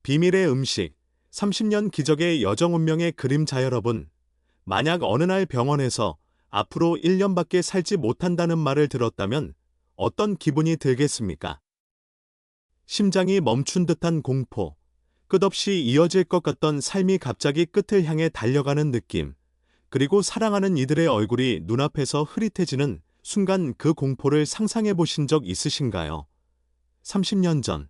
비밀의 음식, 30년 기적의 여정 운명의 그림자. 여러분, 만약 어느 날 병원에서 앞으로 1년밖에 살지 못한다는 말을 들었다면 어떤 기분이 들겠습니까? 심장이 멈춘 듯한 공포, 끝없이 이어질 것 같던 삶이 갑자기 끝을 향해 달려가는 느낌, 그리고 사랑하는 이들의 얼굴이 눈앞에서 흐릿해지는 순간, 그 공포를 상상해 보신 적 있으신가요? 30년 전,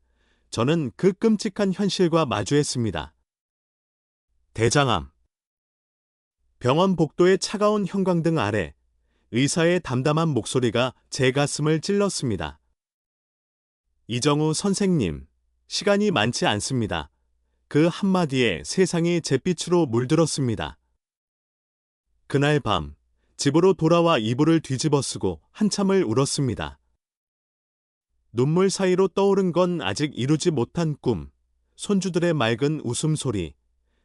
저는 그 끔찍한 현실과 마주했습니다. 대장암. 병원 복도의 차가운 형광등 아래 의사의 담담한 목소리가 제 가슴을 찔렀습니다. 이정우 선생님, 시간이 많지 않습니다. 그 한마디에 세상이 잿빛으로 물들었습니다. 그날 밤, 집으로 돌아와 이불을 뒤집어 쓰고 한참을 울었습니다. 눈물 사이로 떠오른 건 아직 이루지 못한 꿈, 손주들의 맑은 웃음소리,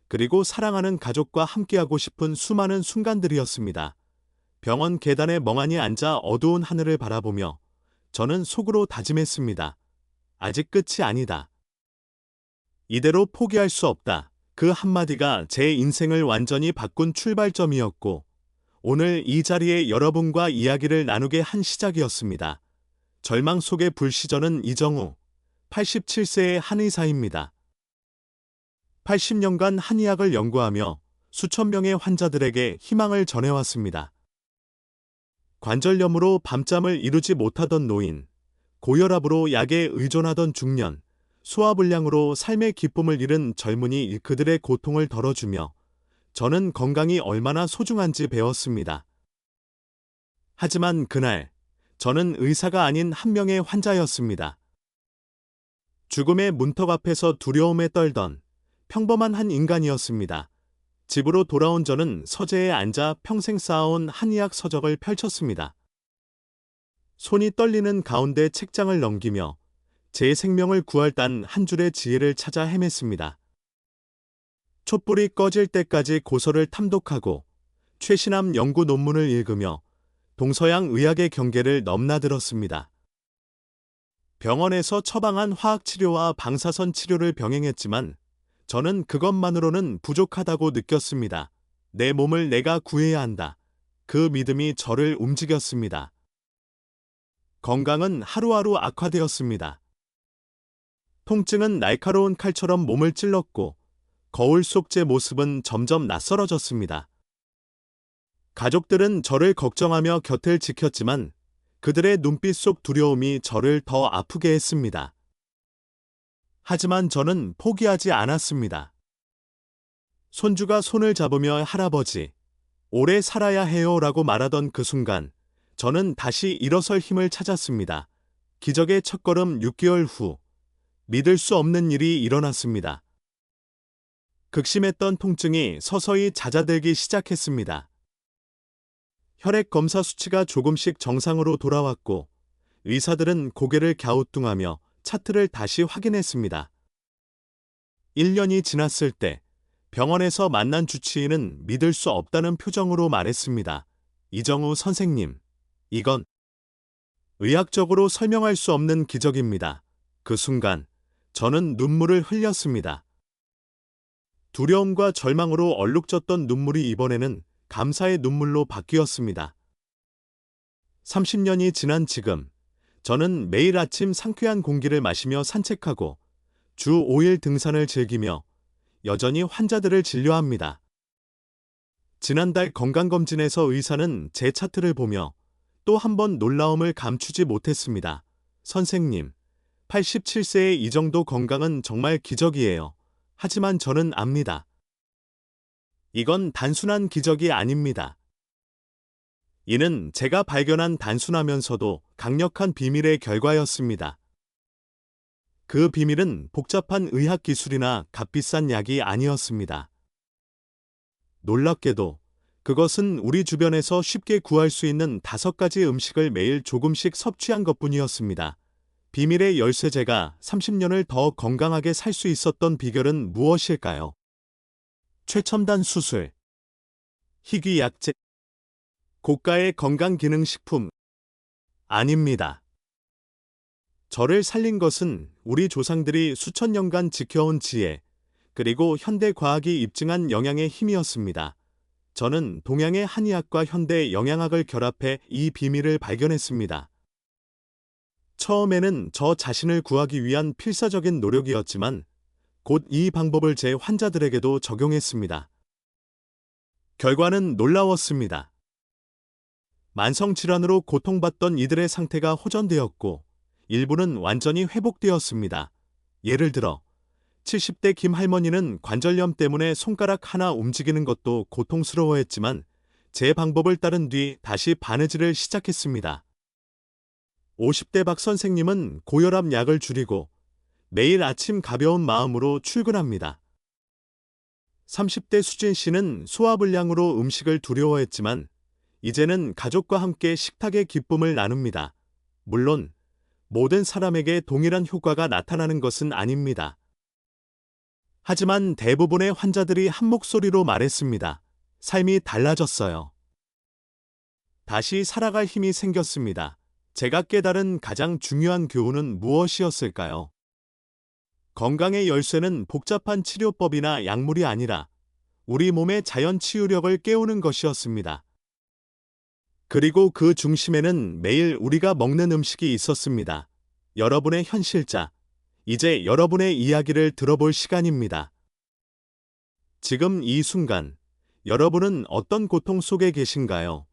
그리고 사랑하는 가족과 함께하고 싶은 수많은 순간들이었습니다. 병원 계단에 멍하니 앉아 어두운 하늘을 바라보며 저는 속으로 다짐했습니다. 아직 끝이 아니다. 이대로 포기할 수 없다. 그 한마디가 제 인생을 완전히 바꾼 출발점이었고, 오늘 이 자리에 여러분과 이야기를 나누게 한 시작이었습니다. 절망 속의 불시저는 이정우, 87세의 한의사입니다. 80년간 한의학을 연구하며 수천 명의 환자들에게 희망을 전해왔습니다. 관절염으로 밤잠을 이루지 못하던 노인, 고혈압으로 약에 의존하던 중년, 소화불량으로 삶의 기쁨을 잃은 젊은이, 그들의 고통을 덜어주며 저는 건강이 얼마나 소중한지 배웠습니다. 하지만 그날, 저는 의사가 아닌 한 명의 환자였습니다. 죽음의 문턱 앞에서 두려움에 떨던 평범한 한 인간이었습니다. 집으로 돌아온 저는 서재에 앉아 평생 쌓아온 한의학 서적을 펼쳤습니다. 손이 떨리는 가운데 책장을 넘기며 제 생명을 구할 단 한 줄의 지혜를 찾아 헤맸습니다. 촛불이 꺼질 때까지 고서를 탐독하고 최신함 연구 논문을 읽으며 동서양 의학의 경계를 넘나들었습니다. 병원에서 처방한 화학치료와 방사선 치료를 병행했지만 저는 그것만으로는 부족하다고 느꼈습니다. 내 몸을 내가 구해야 한다. 그 믿음이 저를 움직였습니다. 건강은 하루하루 악화되었습니다. 통증은 날카로운 칼처럼 몸을 찔렀고 거울 속 제 모습은 점점 낯설어졌습니다. 가족들은 저를 걱정하며 곁을 지켰지만 그들의 눈빛 속 두려움이 저를 더 아프게 했습니다. 하지만 저는 포기하지 않았습니다. 손주가 손을 잡으며 할아버지, 오래 살아야 해요라고 말하던 그 순간, 저는 다시 일어설 힘을 찾았습니다. 기적의 첫걸음. 6개월 후, 믿을 수 없는 일이 일어났습니다. 극심했던 통증이 서서히 잦아들기 시작했습니다. 혈액 검사 수치가 조금씩 정상으로 돌아왔고, 의사들은 고개를 갸우뚱하며 차트를 다시 확인했습니다. 1년이 지났을 때 병원에서 만난 주치의는 믿을 수 없다는 표정으로 말했습니다. 이정우 선생님, 이건 의학적으로 설명할 수 없는 기적입니다. 그 순간 저는 눈물을 흘렸습니다. 두려움과 절망으로 얼룩졌던 눈물이 이번에는 감사의 눈물로 바뀌었습니다. 30년이 지난 지금, 저는 매일 아침 상쾌한 공기를 마시며 산책하고 주 5일 등산을 즐기며 여전히 환자들을 진료합니다. 지난달 건강검진에서 의사는 제 차트를 보며 또 한 번 놀라움을 감추지 못했습니다. 선생님, 87세의 이 정도 건강은 정말 기적이에요. 하지만 저는 압니다. 이건 단순한 기적이 아닙니다. 이는 제가 발견한 단순하면서도 강력한 비밀의 결과였습니다. 그 비밀은 복잡한 의학 기술이나 값비싼 약이 아니었습니다. 놀랍게도 그것은 우리 주변에서 쉽게 구할 수 있는 5가지 음식을 매일 조금씩 섭취한 것뿐이었습니다. 비밀의 열쇠. 제가 30년을 더 건강하게 살 수 있었던 비결은 무엇일까요? 최첨단 수술, 희귀약재, 고가의 건강기능식품? 아닙니다. 저를 살린 것은 우리 조상들이 수천 년간 지켜온 지혜, 그리고 현대 과학이 입증한 영양의 힘이었습니다. 저는 동양의 한의학과 현대 영양학을 결합해 이 비밀을 발견했습니다. 처음에는 저 자신을 구하기 위한 필사적인 노력이었지만 곧 이 방법을 제 환자들에게도 적용했습니다. 결과는 놀라웠습니다. 만성질환으로 고통받던 이들의 상태가 호전되었고 일부는 완전히 회복되었습니다. 예를 들어 70대 김 할머니는 관절염 때문에 손가락 하나 움직이는 것도 고통스러워했지만 제 방법을 따른 뒤 다시 바느질을 시작했습니다. 50대 박 선생님은 고혈압 약을 줄이고 매일 아침 가벼운 마음으로 출근합니다. 30대 수진 씨는 소화불량으로 음식을 두려워했지만 이제는 가족과 함께 식탁의 기쁨을 나눕니다. 물론 모든 사람에게 동일한 효과가 나타나는 것은 아닙니다. 하지만 대부분의 환자들이 한 목소리로 말했습니다. 삶이 달라졌어요. 다시 살아갈 힘이 생겼습니다. 제가 깨달은 가장 중요한 교훈은 무엇이었을까요? 건강의 열쇠는 복잡한 치료법이나 약물이 아니라 우리 몸의 자연 치유력을 깨우는 것이었습니다. 그리고 그 중심에는 매일 우리가 먹는 음식이 있었습니다. 여러분의 현실자, 이제 여러분의 이야기를 들어볼 시간입니다. 지금 이 순간, 여러분은 어떤 고통 속에 계신가요?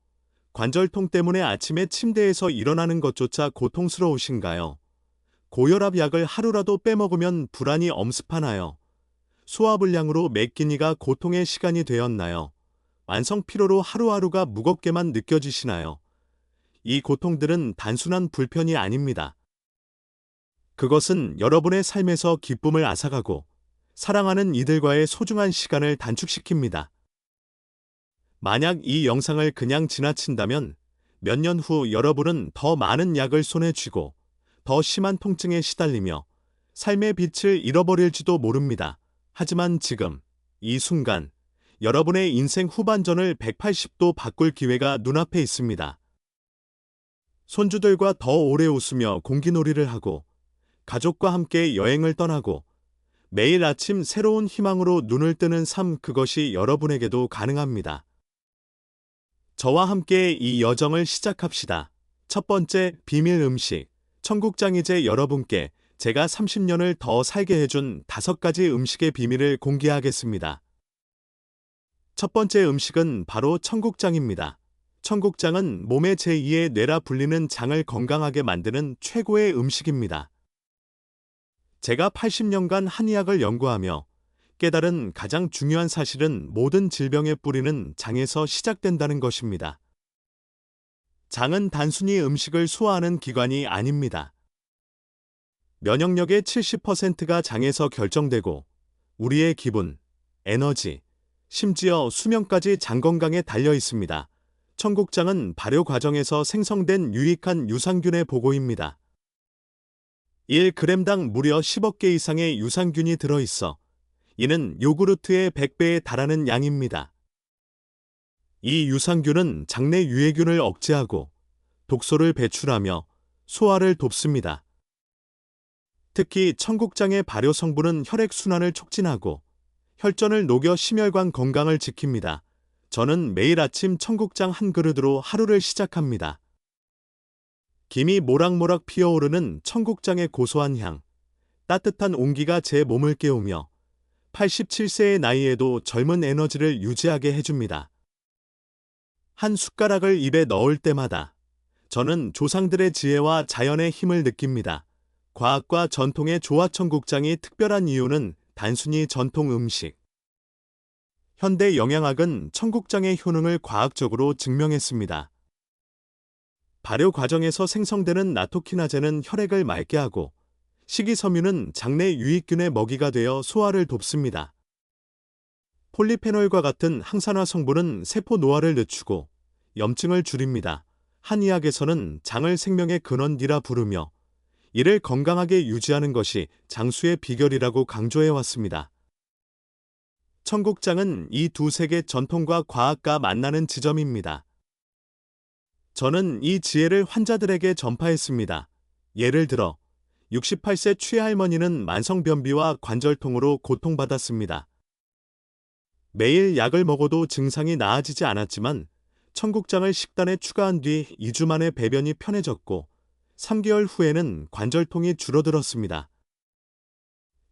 관절통 때문에 아침에 침대에서 일어나는 것조차 고통스러우신가요? 고혈압 약을 하루라도 빼먹으면 불안이 엄습하나요? 소화불량으로 매 끼니가 고통의 시간이 되었나요? 만성 피로로 하루하루가 무겁게만 느껴지시나요? 이 고통들은 단순한 불편이 아닙니다. 그것은 여러분의 삶에서 기쁨을 앗아가고 사랑하는 이들과의 소중한 시간을 단축시킵니다. 만약 이 영상을 그냥 지나친다면 몇 년 후 여러분은 더 많은 약을 손에 쥐고 더 심한 통증에 시달리며 삶의 빛을 잃어버릴지도 모릅니다. 하지만 지금, 이 순간, 여러분의 인생 후반전을 180도 바꿀 기회가 눈앞에 있습니다. 손주들과 더 오래 웃으며 공기놀이를 하고 가족과 함께 여행을 떠나고 매일 아침 새로운 희망으로 눈을 뜨는 삶, 그것이 여러분에게도 가능합니다. 저와 함께 이 여정을 시작합시다. 첫 번째, 비밀 음식. 청국장이제 여러분께 제가 30년을 더 살게 해준 5가지 음식의 비밀을 공개하겠습니다. 첫 번째 음식은 바로 청국장입니다. 청국장은 몸의 제2의 뇌라 불리는 장을 건강하게 만드는 최고의 음식입니다. 제가 80년간 한의학을 연구하며 깨달은 가장 중요한 사실은 모든 질병의 뿌리는 장에서 시작된다는 것입니다. 장은 단순히 음식을 소화하는 기관이 아닙니다. 면역력의 70%가 장에서 결정되고 우리의 기분, 에너지, 심지어 수명까지 장 건강에 달려 있습니다. 청국장은 발효 과정에서 생성된 유익한 유산균의 보고입니다. 1g당 무려 10억 개 이상의 유산균이 들어있어 이는 요구르트의 100배에 달하는 양입니다. 이 유산균은 장내 유해균을 억제하고 독소를 배출하며 소화를 돕습니다. 특히 청국장의 발효 성분은 혈액순환을 촉진하고 혈전을 녹여 심혈관 건강을 지킵니다. 저는 매일 아침 청국장 한 그릇으로 하루를 시작합니다. 김이 모락모락 피어오르는 청국장의 고소한 향, 따뜻한 온기가 제 몸을 깨우며 87세의 나이에도 젊은 에너지를 유지하게 해줍니다. 한 숟가락을 입에 넣을 때마다 저는 조상들의 지혜와 자연의 힘을 느낍니다. 과학과 전통의 조화 청국장이 특별한 이유는 단순히 전통 음식. 현대 영양학은 청국장의 효능을 과학적으로 증명했습니다. 발효 과정에서 생성되는 나토키나제는 혈액을 맑게 하고 식이섬유는 장내 유익균의 먹이가 되어 소화를 돕습니다. 폴리페놀과 같은 항산화 성분은 세포 노화를 늦추고 염증을 줄입니다. 한의학에서는 장을 생명의 근원이라 부르며 이를 건강하게 유지하는 것이 장수의 비결이라고 강조해 왔습니다. 청국장은 이 두 세계 전통과 과학과 만나는 지점입니다. 저는 이 지혜를 환자들에게 전파했습니다. 예를 들어 68세 최할머니는 만성변비와 관절통으로 고통받았습니다. 매일 약을 먹어도 증상이 나아지지 않았지만 청국장을 식단에 추가한 뒤 2주 만에 배변이 편해졌고 3개월 후에는 관절통이 줄어들었습니다.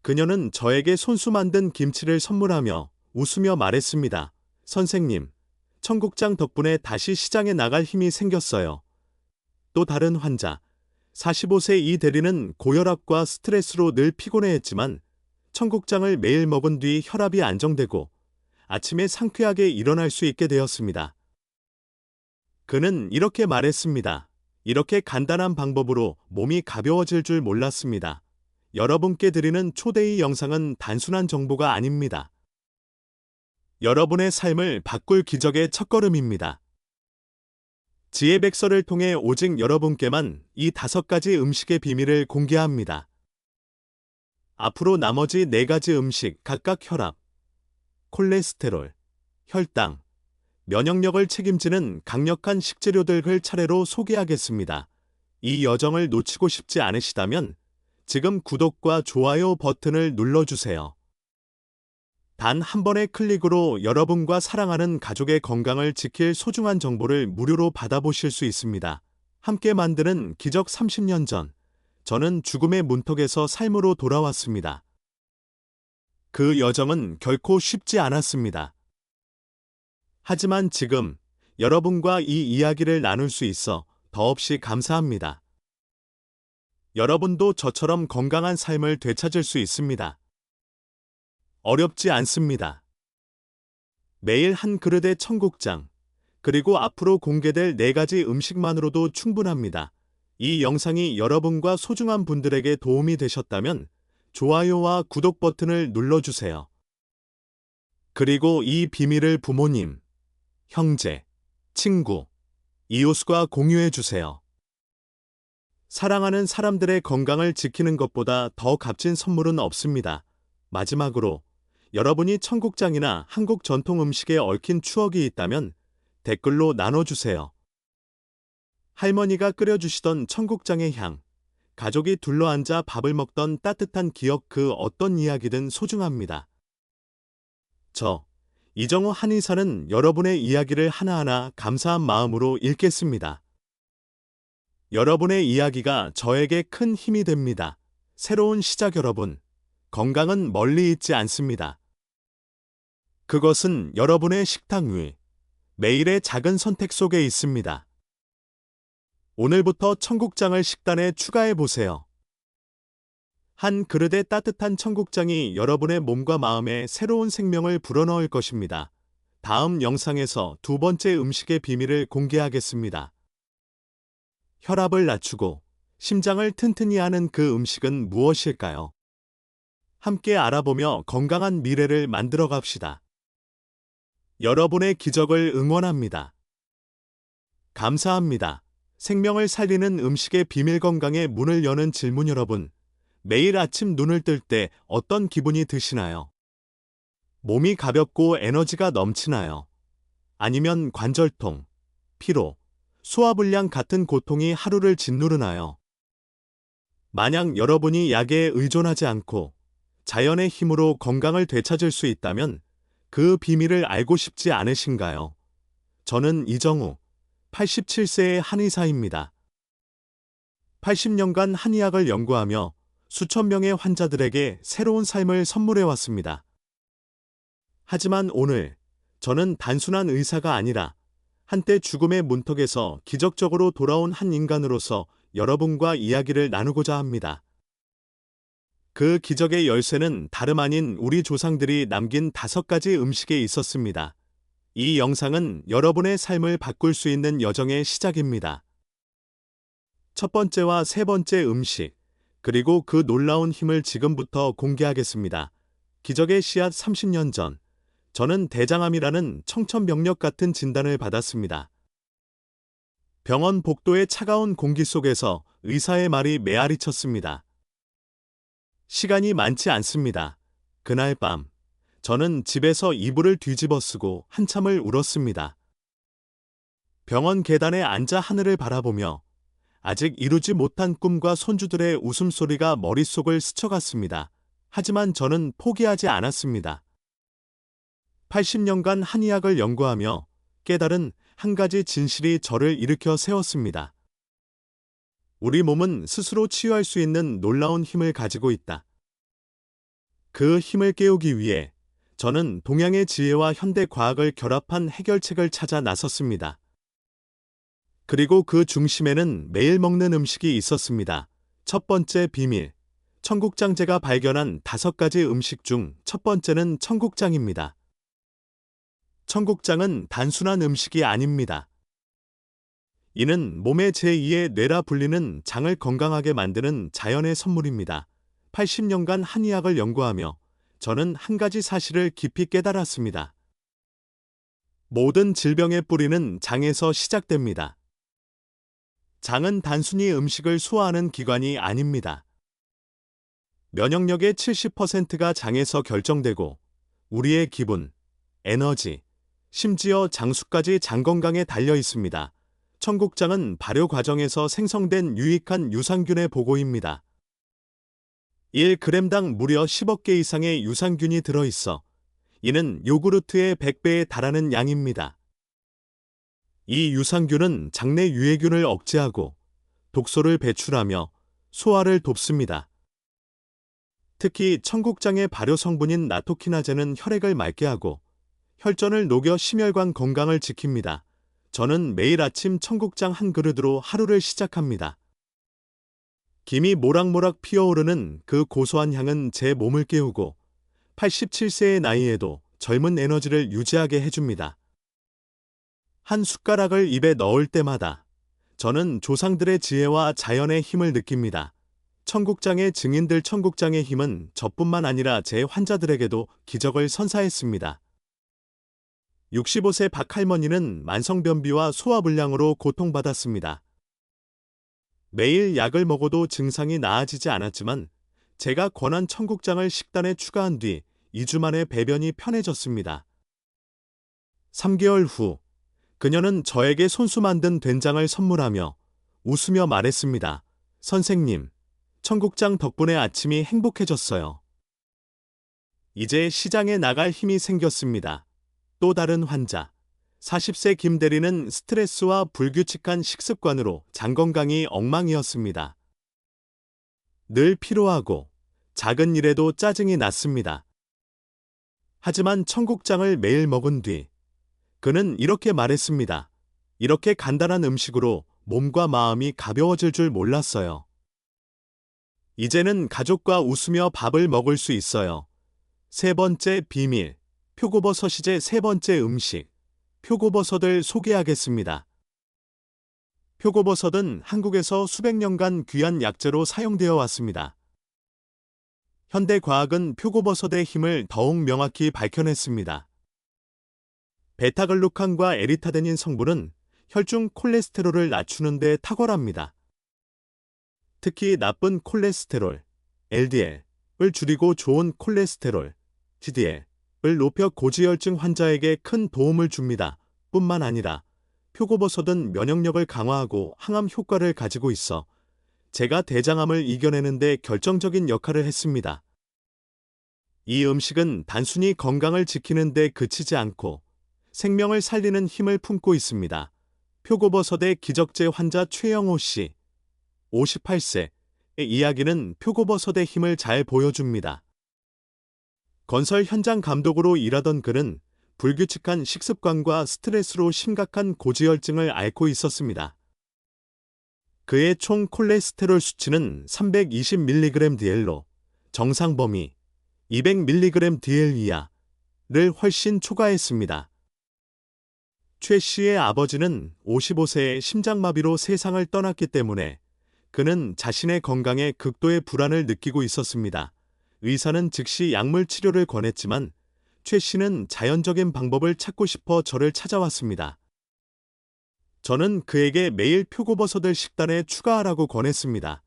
그녀는 저에게 손수 만든 김치를 선물하며 웃으며 말했습니다. 선생님, 청국장 덕분에 다시 시장에 나갈 힘이 생겼어요. 또 다른 환자, 45세 이 대리는 고혈압과 스트레스로 늘 피곤해했지만 청국장을 매일 먹은 뒤 혈압이 안정되고 아침에 상쾌하게 일어날 수 있게 되었습니다. 그는 이렇게 말했습니다. 이렇게 간단한 방법으로 몸이 가벼워질 줄 몰랐습니다. 여러분께 드리는 초대의 영상은 단순한 정보가 아닙니다. 여러분의 삶을 바꿀 기적의 첫걸음입니다. 지혜백서를 통해 오직 여러분께만 이 5가지 음식의 비밀을 공개합니다. 앞으로 나머지 4가지 음식 각각 혈압, 콜레스테롤, 혈당, 면역력을 책임지는 강력한 식재료들을 차례로 소개하겠습니다. 이 여정을 놓치고 싶지 않으시다면 지금 구독과 좋아요 버튼을 눌러주세요. 단 한 번의 클릭으로 여러분과 사랑하는 가족의 건강을 지킬 소중한 정보를 무료로 받아보실 수 있습니다. 함께 만드는 기적 30년 전, 저는 죽음의 문턱에서 삶으로 돌아왔습니다. 그 여정은 결코 쉽지 않았습니다. 하지만 지금 여러분과 이 이야기를 나눌 수 있어 더없이 감사합니다. 여러분도 저처럼 건강한 삶을 되찾을 수 있습니다. 어렵지 않습니다. 매일 한 그릇의 청국장, 그리고 앞으로 공개될 4가지 음식만으로도 충분합니다. 이 영상이 여러분과 소중한 분들에게 도움이 되셨다면 좋아요와 구독 버튼을 눌러주세요. 그리고 이 비밀을 부모님, 형제, 친구, 이웃과 공유해주세요. 사랑하는 사람들의 건강을 지키는 것보다 더 값진 선물은 없습니다. 마지막으로 여러분이 청국장이나 한국 전통 음식에 얽힌 추억이 있다면 댓글로 나눠주세요. 할머니가 끓여주시던 청국장의 향, 가족이 둘러앉아 밥을 먹던 따뜻한 기억 그 어떤 이야기든 소중합니다. 저, 이정우 한의사는 여러분의 이야기를 하나하나 감사한 마음으로 읽겠습니다. 여러분의 이야기가 저에게 큰 힘이 됩니다. 새로운 시작 여러분, 건강은 멀리 있지 않습니다. 그것은 여러분의 식탁 위, 매일의 작은 선택 속에 있습니다. 오늘부터 청국장을 식단에 추가해 보세요. 한 그릇의 따뜻한 청국장이 여러분의 몸과 마음에 새로운 생명을 불어넣을 것입니다. 다음 영상에서 2번째 음식의 비밀을 공개하겠습니다. 혈압을 낮추고 심장을 튼튼히 하는 그 음식은 무엇일까요? 함께 알아보며 건강한 미래를 만들어 갑시다. 여러분의 기적을 응원합니다. 감사합니다. 생명을 살리는 음식의 비밀 건강의 문을 여는 질문 여러분. 매일 아침 눈을 뜰 때 어떤 기분이 드시나요? 몸이 가볍고 에너지가 넘치나요? 아니면 관절통, 피로, 소화불량 같은 고통이 하루를 짓누르나요? 만약 여러분이 약에 의존하지 않고 자연의 힘으로 건강을 되찾을 수 있다면 그 비밀을 알고 싶지 않으신가요? 저는 이정우, 87세의 한의사입니다. 80년간 한의학을 연구하며 수천 명의 환자들에게 새로운 삶을 선물해왔습니다. 하지만 오늘 저는 단순한 의사가 아니라 한때 죽음의 문턱에서 기적적으로 돌아온 한 인간으로서 여러분과 이야기를 나누고자 합니다. 그 기적의 열쇠는 다름 아닌 우리 조상들이 남긴 5가지 음식에 있었습니다. 이 영상은 여러분의 삶을 바꿀 수 있는 여정의 시작입니다. 첫 번째와 3번째 음식, 그리고 그 놀라운 힘을 지금부터 공개하겠습니다. 기적의 씨앗 30년 전, 저는 대장암이라는 청천벽력 같은 진단을 받았습니다. 병원 복도의 차가운 공기 속에서 의사의 말이 메아리 쳤습니다. 시간이 많지 않습니다. 그날 밤, 저는 집에서 이불을 뒤집어 쓰고 한참을 울었습니다. 병원 계단에 앉아 하늘을 바라보며 아직 이루지 못한 꿈과 손주들의 웃음소리가 머릿속을 스쳐갔습니다. 하지만 저는 포기하지 않았습니다. 80년간 한의학을 연구하며 깨달은 한 가지 진실이 저를 일으켜 세웠습니다. 우리 몸은 스스로 치유할 수 있는 놀라운 힘을 가지고 있다. 그 힘을 깨우기 위해 저는 동양의 지혜와 현대 과학을 결합한 해결책을 찾아 나섰습니다. 그리고 그 중심에는 매일 먹는 음식이 있었습니다. 첫 번째 비밀. 청국장제가 발견한 5가지 음식 중 첫 번째는 청국장입니다. 청국장은 단순한 음식이 아닙니다. 이는 몸의 제2의 뇌라 불리는 장을 건강하게 만드는 자연의 선물입니다. 80년간 한의학을 연구하며 저는 한 가지 사실을 깊이 깨달았습니다. 모든 질병의 뿌리는 장에서 시작됩니다. 장은 단순히 음식을 소화하는 기관이 아닙니다. 면역력의 70%가 장에서 결정되고 우리의 기분, 에너지, 심지어 장수까지 장 건강에 달려 있습니다. 청국장은 발효 과정에서 생성된 유익한 유산균의 보고입니다. 1g당 무려 10억 개 이상의 유산균이 들어있어 이는 요구르트의 100배에 달하는 양입니다. 이 유산균은 장내 유해균을 억제하고 독소를 배출하며 소화를 돕습니다. 특히 청국장의 발효 성분인 나토키나제는 혈액을 맑게 하고 혈전을 녹여 심혈관 건강을 지킵니다. 저는 매일 아침 청국장 한 그릇으로 하루를 시작합니다. 김이 모락모락 피어오르는 그 고소한 향은 제 몸을 깨우고 87세의 나이에도 젊은 에너지를 유지하게 해줍니다. 한 숟가락을 입에 넣을 때마다 저는 조상들의 지혜와 자연의 힘을 느낍니다. 청국장의 증인들 청국장의 힘은 저뿐만 아니라 제 환자들에게도 기적을 선사했습니다. 65세 박할머니는 만성변비와 소화불량으로 고통받았습니다. 매일 약을 먹어도 증상이 나아지지 않았지만 제가 권한 청국장을 식단에 추가한 뒤 2주 만에 배변이 편해졌습니다. 3개월 후 그녀는 저에게 손수 만든 된장을 선물하며 웃으며 말했습니다. 선생님, 청국장 덕분에 아침이 행복해졌어요. 이제 시장에 나갈 힘이 생겼습니다. 또 다른 환자. 40세 김 대리는 스트레스와 불규칙한 식습관으로 장 건강이 엉망이었습니다. 늘 피로하고 작은 일에도 짜증이 났습니다. 하지만 청국장을 매일 먹은 뒤 그는 이렇게 말했습니다. 이렇게 간단한 음식으로 몸과 마음이 가벼워질 줄 몰랐어요. 이제는 가족과 웃으며 밥을 먹을 수 있어요. 세 번째 비밀. 표고버섯이제 세 번째 음식. 표고버섯을 소개하겠습니다. 표고버섯은 한국에서 수백 년간 귀한 약재로 사용되어 왔습니다. 현대 과학은 표고버섯의 힘을 더욱 명확히 밝혀냈습니다. 베타글루칸과 에리타데닌 성분은 혈중 콜레스테롤을 낮추는 데 탁월합니다. 특히 나쁜 콜레스테롤, LDL을 줄이고 좋은 콜레스테롤, HDL을 높여 고지혈증 환자에게 큰 도움을 줍니다. 뿐만 아니라 표고버섯은 면역력을 강화하고 항암 효과를 가지고 있어 제가 대장암을 이겨내는 데 결정적인 역할을 했습니다. 이 음식은 단순히 건강을 지키는 데 그치지 않고 생명을 살리는 힘을 품고 있습니다. 표고버섯의 기적제 환자 최영호 씨, 58세의 이야기는 표고버섯의 힘을 잘 보여줍니다. 건설 현장 감독으로 일하던 그는 불규칙한 식습관과 스트레스로 심각한 고지혈증을 앓고 있었습니다. 그의 총 콜레스테롤 수치는 320mg/dl로 정상 범위 200mg/dl 이하를 훨씬 초과했습니다. 최 씨의 아버지는 55세의 심장마비로 세상을 떠났기 때문에 그는 자신의 건강에 극도의 불안을 느끼고 있었습니다. 의사는 즉시 약물 치료를 권했지만 최 씨는 자연적인 방법을 찾고 싶어 저를 찾아왔습니다. 저는 그에게 매일 표고버섯을 식단에 추가하라고 권했습니다.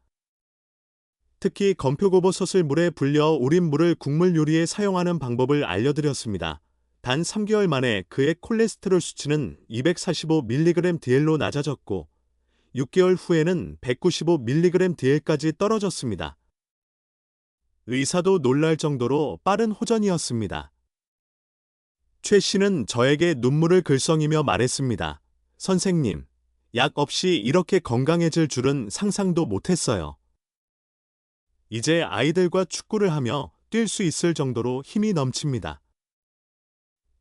특히 건표고버섯을 물에 불려 우린 물을 국물 요리에 사용하는 방법을 알려드렸습니다. 단 3개월 만에 그의 콜레스테롤 수치는 245mg/dl로 낮아졌고 6개월 후에는 195mg/dl까지 떨어졌습니다. 의사도 놀랄 정도로 빠른 호전이었습니다. 최 씨는 저에게 눈물을 글썽이며 말했습니다. 선생님, 약 없이 이렇게 건강해질 줄은 상상도 못했어요. 이제 아이들과 축구를 하며 뛸 수 있을 정도로 힘이 넘칩니다.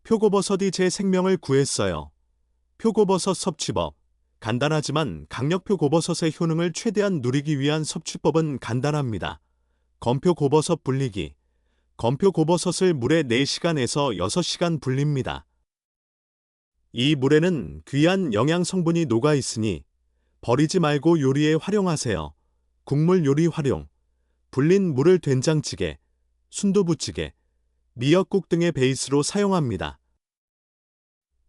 표고버섯이 제 생명을 구했어요. 표고버섯 섭취법. 간단하지만 강력표고버섯의 효능을 최대한 누리기 위한 섭취법은 간단합니다. 건표고버섯 불리기. 건표고버섯을 물에 4시간에서 6시간 불립니다. 이 물에는 귀한 영양 성분이 녹아 있으니 버리지 말고 요리에 활용하세요. 국물 요리 활용. 불린 물을 된장찌개, 순두부찌개, 미역국 등의 베이스로 사용합니다.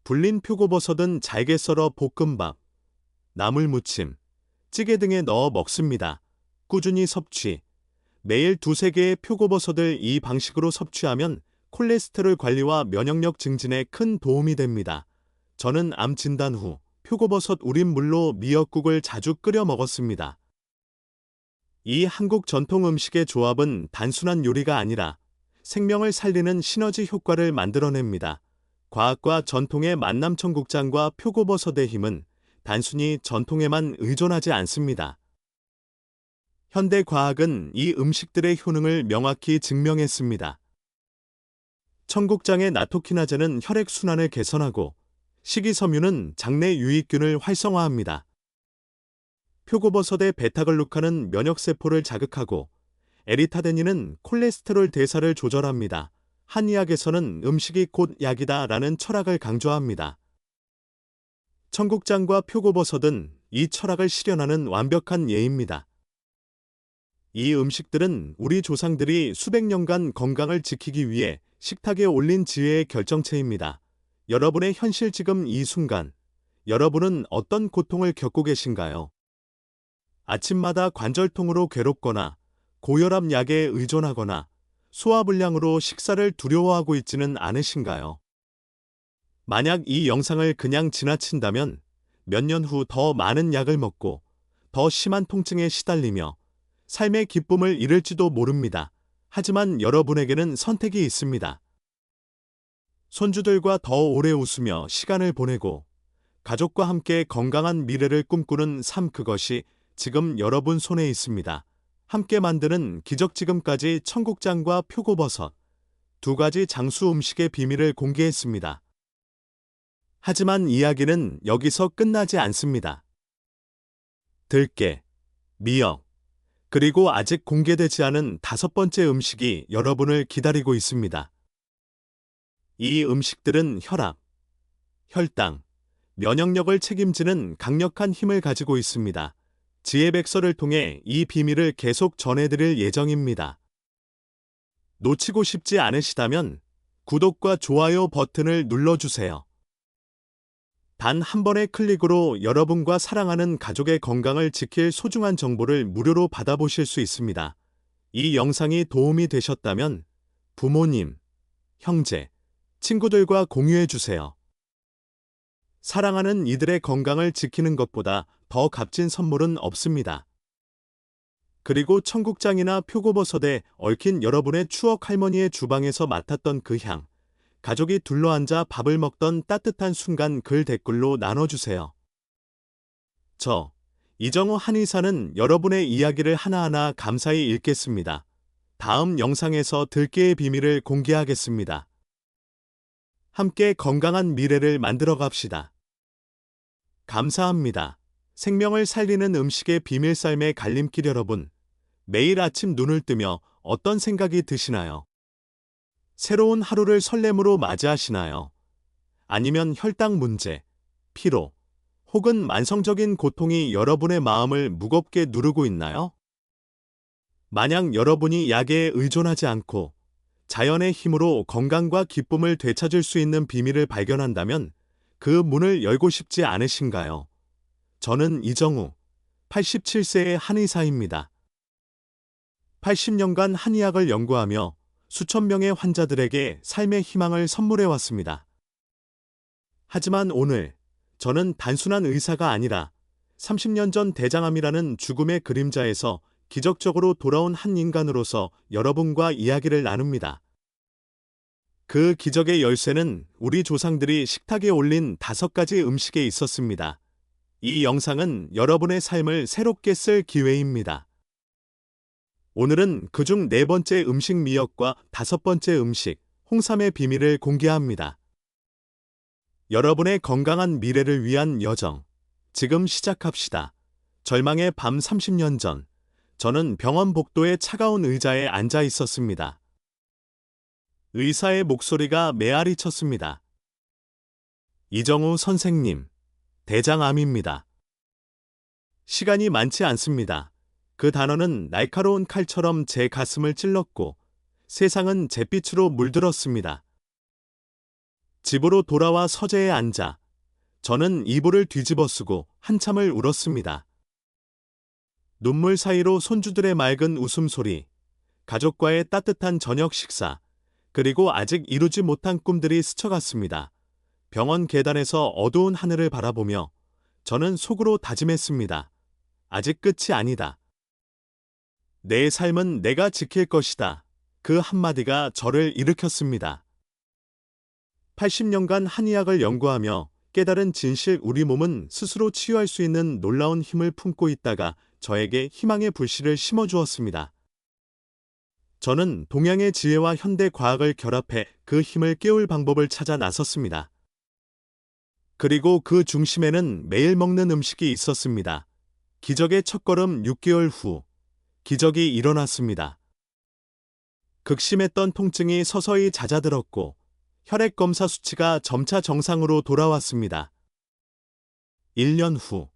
불린 표고버섯은 잘게 썰어 볶음밥, 나물무침, 찌개 등에 넣어 먹습니다. 꾸준히 섭취. 매일 2~3개의 표고버섯을 이 방식으로 섭취하면 콜레스테롤 관리와 면역력 증진에 큰 도움이 됩니다. 저는 암 진단 후 표고버섯 우린 물로 미역국을 자주 끓여 먹었습니다. 이 한국 전통 음식의 조합은 단순한 요리가 아니라 생명을 살리는 시너지 효과를 만들어냅니다. 과학과 전통의 만남 청국장과 표고버섯의 힘은 단순히 전통에만 의존하지 않습니다. 현대 과학은 이 음식들의 효능을 명확히 증명했습니다. 청국장의 나토키나제는 혈액순환을 개선하고 식이섬유는 장내 유익균을 활성화합니다. 표고버섯의 베타글루칸은 면역세포를 자극하고 에리타데닌은 콜레스테롤 대사를 조절합니다. 한의학에서는 음식이 곧 약이다라는 철학을 강조합니다. 청국장과 표고버섯은 이 철학을 실현하는 완벽한 예입니다. 이 음식들은 우리 조상들이 수백 년간 건강을 지키기 위해 식탁에 올린 지혜의 결정체입니다. 여러분의 현실 지금 이 순간, 여러분은 어떤 고통을 겪고 계신가요? 아침마다 관절통으로 괴롭거나 고혈압 약에 의존하거나 소화불량으로 식사를 두려워하고 있지는 않으신가요? 만약 이 영상을 그냥 지나친다면 몇 년 후 더 많은 약을 먹고 더 심한 통증에 시달리며 삶의 기쁨을 잃을지도 모릅니다. 하지만 여러분에게는 선택이 있습니다. 손주들과 더 오래 웃으며 시간을 보내고 가족과 함께 건강한 미래를 꿈꾸는 삶, 그것이 지금 여러분 손에 있습니다. 함께 만드는 기적. 지금까지 청국장과 표고버섯 2가지 장수 음식의 비밀을 공개했습니다. 하지만 이야기는 여기서 끝나지 않습니다. 들깨, 미역, 그리고 아직 공개되지 않은 5번째 음식이 여러분을 기다리고 있습니다. 이 음식들은 혈압, 혈당, 면역력을 책임지는 강력한 힘을 가지고 있습니다. 지혜백서를 통해 이 비밀을 계속 전해드릴 예정입니다. 놓치고 싶지 않으시다면 구독과 좋아요 버튼을 눌러주세요. 단 한 번의 클릭으로 여러분과 사랑하는 가족의 건강을 지킬 소중한 정보를 무료로 받아보실 수 있습니다. 이 영상이 도움이 되셨다면 부모님, 형제, 친구들과 공유해주세요. 사랑하는 이들의 건강을 지키는 것보다 더 값진 선물은 없습니다. 그리고 청국장이나 표고버섯에 얽힌 여러분의 추억, 할머니의 주방에서 맡았던 그 향, 가족이 둘러앉아 밥을 먹던 따뜻한 순간 글 댓글로 나눠주세요. 저, 이정우 한의사는 여러분의 이야기를 하나하나 감사히 읽겠습니다. 다음 영상에서 들깨의 비밀을 공개하겠습니다. 함께 건강한 미래를 만들어 갑시다. 감사합니다. 생명을 살리는 음식의 비밀, 삶의 갈림길. 여러분, 매일 아침 눈을 뜨며 어떤 생각이 드시나요? 새로운 하루를 설렘으로 맞이하시나요? 아니면 혈당 문제, 피로, 혹은 만성적인 고통이 여러분의 마음을 무겁게 누르고 있나요? 만약 여러분이 약에 의존하지 않고 자연의 힘으로 건강과 기쁨을 되찾을 수 있는 비밀을 발견한다면 그 문을 열고 싶지 않으신가요? 저는 이정우, 87세의 한의사입니다. 80년간 한의학을 연구하며 수천 명의 환자들에게 삶의 희망을 선물해왔습니다. 하지만 오늘 저는 단순한 의사가 아니라 30년 전 대장암이라는 죽음의 그림자에서 기적적으로 돌아온 한 인간으로서 여러분과 이야기를 나눕니다. 그 기적의 열쇠는 우리 조상들이 식탁에 올린 5가지 음식에 있었습니다. 이 영상은 여러분의 삶을 새롭게 쓸 기회입니다. 오늘은 그중 4번째 음식 미역과 5번째 음식 홍삼의 비밀을 공개합니다. 여러분의 건강한 미래를 위한 여정. 지금 시작합시다. 절망의 밤 30년 전, 저는 병원 복도의 차가운 의자에 앉아 있었습니다. 의사의 목소리가 메아리 쳤습니다. 이정우 선생님, 대장암입니다. 시간이 많지 않습니다. 그 단어는 날카로운 칼처럼 제 가슴을 찔렀고 세상은 잿빛으로 물들었습니다. 집으로 돌아와 서재에 앉아 저는 이불을 뒤집어 쓰고 한참을 울었습니다. 눈물 사이로 손주들의 맑은 웃음소리, 가족과의 따뜻한 저녁 식사, 그리고 아직 이루지 못한 꿈들이 스쳐갔습니다. 병원 계단에서 어두운 하늘을 바라보며 저는 속으로 다짐했습니다. 아직 끝이 아니다. 내 삶은 내가 지킬 것이다. 그 한마디가 저를 일으켰습니다. 80년간 한의학을 연구하며 깨달은 진실, 우리 몸은 스스로 치유할 수 있는 놀라운 힘을 품고 있다가 저에게 희망의 불씨를 심어주었습니다. 저는 동양의 지혜와 현대 과학을 결합해 그 힘을 깨울 방법을 찾아 나섰습니다. 그리고 그 중심에는 매일 먹는 음식이 있었습니다. 기적의 첫걸음 6개월 후, 기적이 일어났습니다. 극심했던 통증이 서서히 잦아들었고 혈액 검사 수치가 점차 정상으로 돌아왔습니다. 1년 후,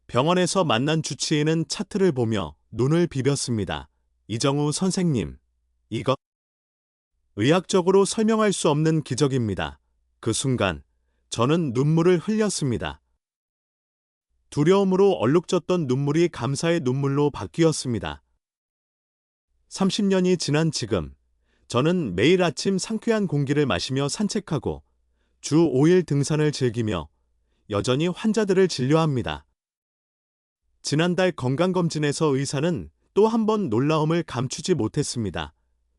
병원에서 만난 주치의는 차트를 보며 눈을 비볐습니다. 이정우 선생님, 이거 의학적으로 설명할 수 없는 기적입니다. 그 순간, 저는 눈물을 흘렸습니다. 두려움으로 얼룩졌던 눈물이 감사의 눈물로 바뀌었습니다. 30년이 지난 지금, 저는 매일 아침 상쾌한 공기를 마시며 산책하고 주 5일 등산을 즐기며 여전히 환자들을 진료합니다. 지난달 건강검진에서 의사는 또 한 번 놀라움을 감추지 못했습니다.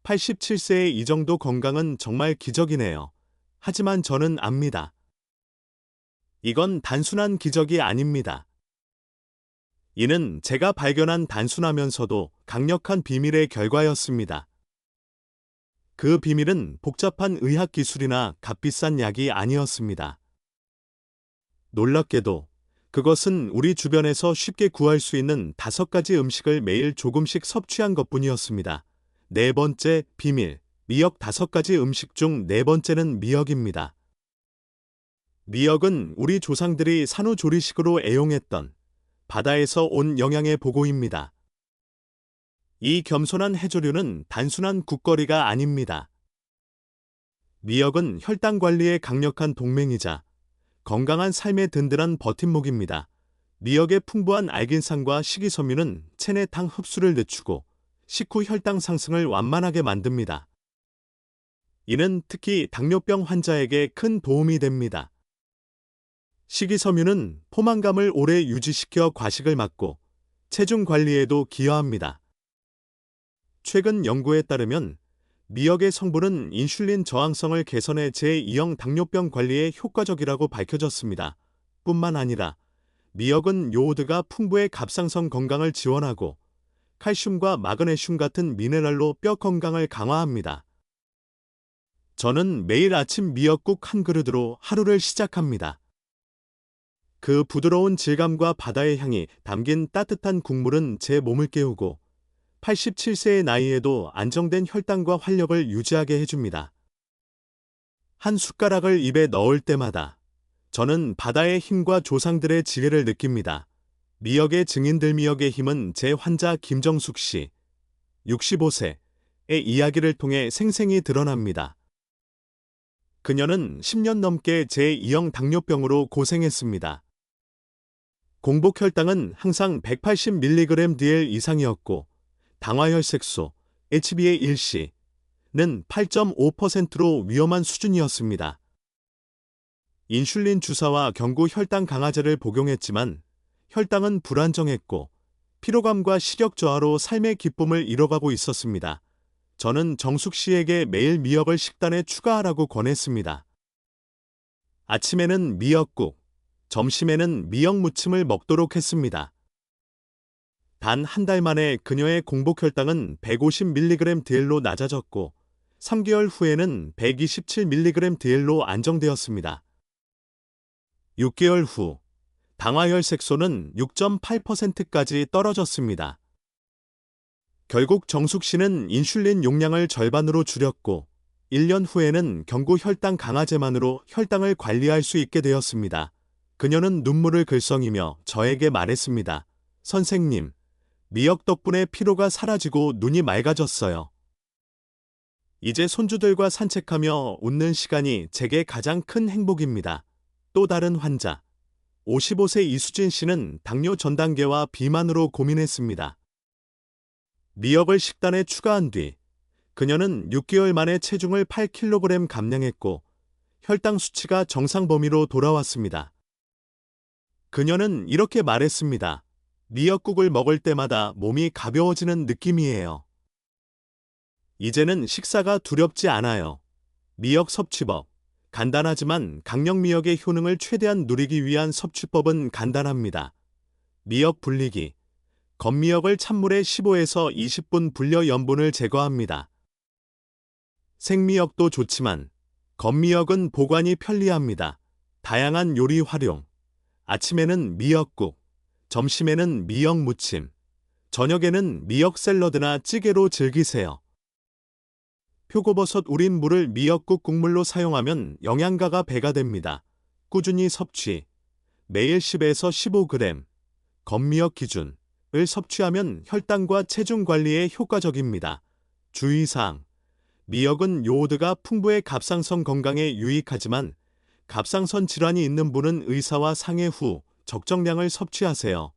87세의 이 정도 건강은 정말 기적이네요. 하지만 저는 압니다. 이건 단순한 기적이 아닙니다. 이는 제가 발견한 단순하면서도 강력한 비밀의 결과였습니다. 그 비밀은 복잡한 의학 기술이나 값비싼 약이 아니었습니다. 놀랍게도 그것은 우리 주변에서 쉽게 구할 수 있는 5가지 음식을 매일 조금씩 섭취한 것뿐이었습니다. 4번째 비밀, 미역 5가지 음식 중 4번째는 미역입니다. 미역은 우리 조상들이 산후조리식으로 애용했던 바다에서 온 영양의 보고입니다. 이 겸손한 해조류는 단순한 국거리가 아닙니다. 미역은 혈당 관리에 강력한 동맹이자 건강한 삶의 든든한 버팀목입니다. 미역의 풍부한 알긴산과 식이섬유는 체내 당 흡수를 늦추고 식후 혈당 상승을 완만하게 만듭니다. 이는 특히 당뇨병 환자에게 큰 도움이 됩니다. 식이섬유는 포만감을 오래 유지시켜 과식을 막고 체중 관리에도 기여합니다. 최근 연구에 따르면 미역의 성분은 인슐린 저항성을 개선해 제2형 당뇨병 관리에 효과적이라고 밝혀졌습니다. 뿐만 아니라 미역은 요오드가 풍부해 갑상선 건강을 지원하고 칼슘과 마그네슘 같은 미네랄로 뼈 건강을 강화합니다. 저는 매일 아침 미역국 한 그릇으로 하루를 시작합니다. 그 부드러운 질감과 바다의 향이 담긴 따뜻한 국물은 제 몸을 깨우고 87세의 나이에도 안정된 혈당과 활력을 유지하게 해줍니다. 한 숟가락을 입에 넣을 때마다 저는 바다의 힘과 조상들의 지혜를 느낍니다. 미역의 증인들, 미역의 힘은 제 환자 김정숙 씨, 65세의 이야기를 통해 생생히 드러납니다. 그녀는 10년 넘게 제2형 당뇨병으로 고생했습니다. 공복 혈당은 항상 180mg/dl 이상이었고 당화혈색소, HbA1c는 8.5%로 위험한 수준이었습니다. 인슐린 주사와 경구 혈당 강화제를 복용했지만 혈당은 불안정했고 피로감과 시력 저하로 삶의 기쁨을 잃어가고 있었습니다. 저는 정숙 씨에게 매일 미역을 식단에 추가하라고 권했습니다. 아침에는 미역국, 점심에는 미역 무침을 먹도록 했습니다. 단 한 달 만에 그녀의 공복 혈당은 150mg/dl로 낮아졌고 3개월 후에는 127mg/dl로 안정되었습니다. 6개월 후, 당화혈색소는 6.8%까지 떨어졌습니다. 결국 정숙 씨는 인슐린 용량을 절반으로 줄였고 1년 후에는 경구 혈당 강화제만으로 혈당을 관리할 수 있게 되었습니다. 그녀는 눈물을 글썽이며 저에게 말했습니다. 선생님, 미역 덕분에 피로가 사라지고 눈이 맑아졌어요. 이제 손주들과 산책하며 웃는 시간이 제게 가장 큰 행복입니다. 또 다른 환자, 55세 이수진 씨는 당뇨 전 단계와 비만으로 고민했습니다. 미역을 식단에 추가한 뒤 그녀는 6개월 만에 체중을 8kg 감량했고 혈당 수치가 정상 범위로 돌아왔습니다. 그녀는 이렇게 말했습니다. 미역국을 먹을 때마다 몸이 가벼워지는 느낌이에요. 이제는 식사가 두렵지 않아요. 미역 섭취법. 간단하지만 강력미역의 효능을 최대한 누리기 위한 섭취법은 간단합니다. 미역 불리기. 겉미역을 찬물에 15에서 20분 불려 염분을 제거합니다. 생미역도 좋지만 겉미역은 보관이 편리합니다. 다양한 요리 활용. 아침에는 미역국, 점심에는 미역 무침, 저녁에는 미역 샐러드나 찌개로 즐기세요. 표고버섯 우린 물을 미역국 국물로 사용하면 영양가가 배가 됩니다. 꾸준히 섭취. 매일 10에서 15g, 겉미역 기준을 섭취하면 혈당과 체중 관리에 효과적입니다. 주의사항. 미역은 요오드가 풍부해 갑상선 건강에 유익하지만 갑상선 질환이 있는 분은 의사와 상의 후 적정량을 섭취하세요.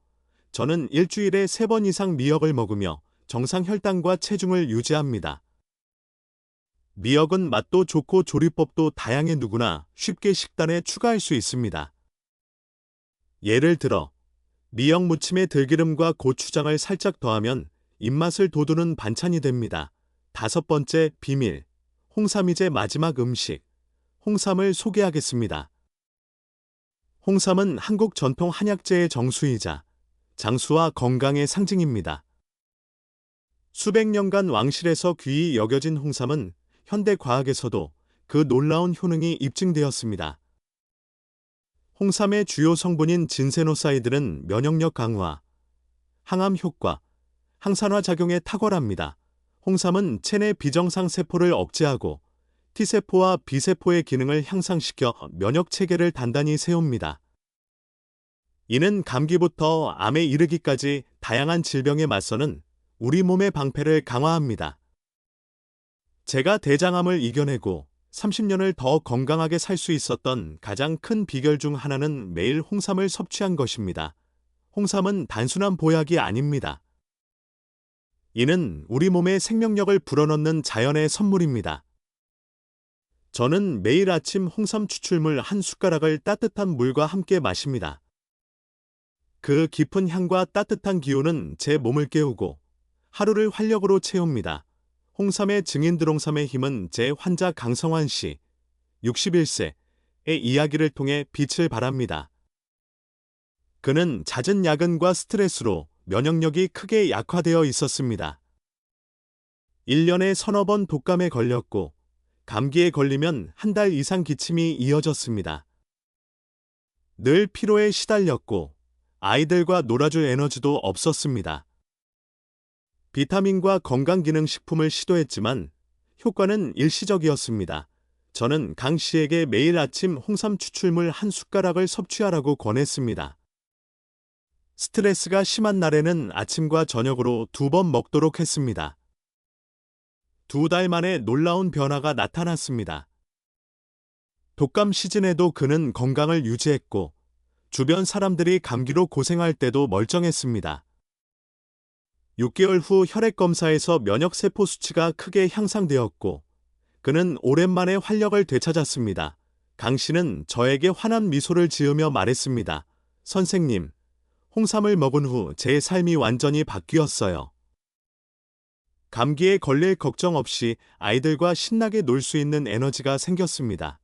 저는 일주일에 3번 이상 미역을 먹으며 정상 혈당과 체중을 유지합니다. 미역은 맛도 좋고 조리법도 다양해 누구나 쉽게 식단에 추가할 수 있습니다. 예를 들어 미역 무침에 들기름과 고추장을 살짝 더하면 입맛을 돋우는 반찬이 됩니다. 5번째 비밀. 홍삼 이제 마지막 음식. 홍삼을 소개하겠습니다. 홍삼은 한국 전통 한약재의 정수이자 장수와 건강의 상징입니다. 수백 년간 왕실에서 귀히 여겨진 홍삼은 현대 과학에서도 그 놀라운 효능이 입증되었습니다. 홍삼의 주요 성분인 진세노사이드는 면역력 강화, 항암 효과, 항산화 작용에 탁월합니다. 홍삼은 체내 비정상 세포를 억제하고 T세포와 B세포의 기능을 향상시켜 면역 체계를 단단히 세웁니다. 이는 감기부터 암에 이르기까지 다양한 질병에 맞서는 우리 몸의 방패를 강화합니다. 제가 대장암을 이겨내고 30년을 더 건강하게 살 수 있었던 가장 큰 비결 중 하나는 매일 홍삼을 섭취한 것입니다. 홍삼은 단순한 보약이 아닙니다. 이는 우리 몸의 생명력을 불어넣는 자연의 선물입니다. 저는 매일 아침 홍삼 추출물 한 숟가락을 따뜻한 물과 함께 마십니다. 그 깊은 향과 따뜻한 기운은 제 몸을 깨우고 하루를 활력으로 채웁니다. 홍삼의 증인드롱삼의 힘은 제 환자 강성환 씨, 61세의 이야기를 통해 빛을 발합니다. 그는 잦은 야근과 스트레스로 면역력이 크게 약화되어 있었습니다. 1년에 서너 번 독감에 걸렸고 감기에 걸리면 한 달 이상 기침이 이어졌습니다. 늘 피로에 시달렸고 아이들과 놀아줄 에너지도 없었습니다. 비타민과 건강기능식품을 시도했지만 효과는 일시적이었습니다. 저는 강 씨에게 매일 아침 홍삼 추출물 한 숟가락을 섭취하라고 권했습니다. 스트레스가 심한 날에는 아침과 저녁으로 2번 먹도록 했습니다. 2달 만에 놀라운 변화가 나타났습니다. 독감 시즌에도 그는 건강을 유지했고 주변 사람들이 감기로 고생할 때도 멀쩡했습니다. 6개월 후 혈액검사에서 면역세포 수치가 크게 향상되었고 그는 오랜만에 활력을 되찾았습니다. 강 씨는 저에게 환한 미소를 지으며 말했습니다. 선생님, 홍삼을 먹은 후 제 삶이 완전히 바뀌었어요. 감기에 걸릴 걱정 없이 아이들과 신나게 놀 수 있는 에너지가 생겼습니다.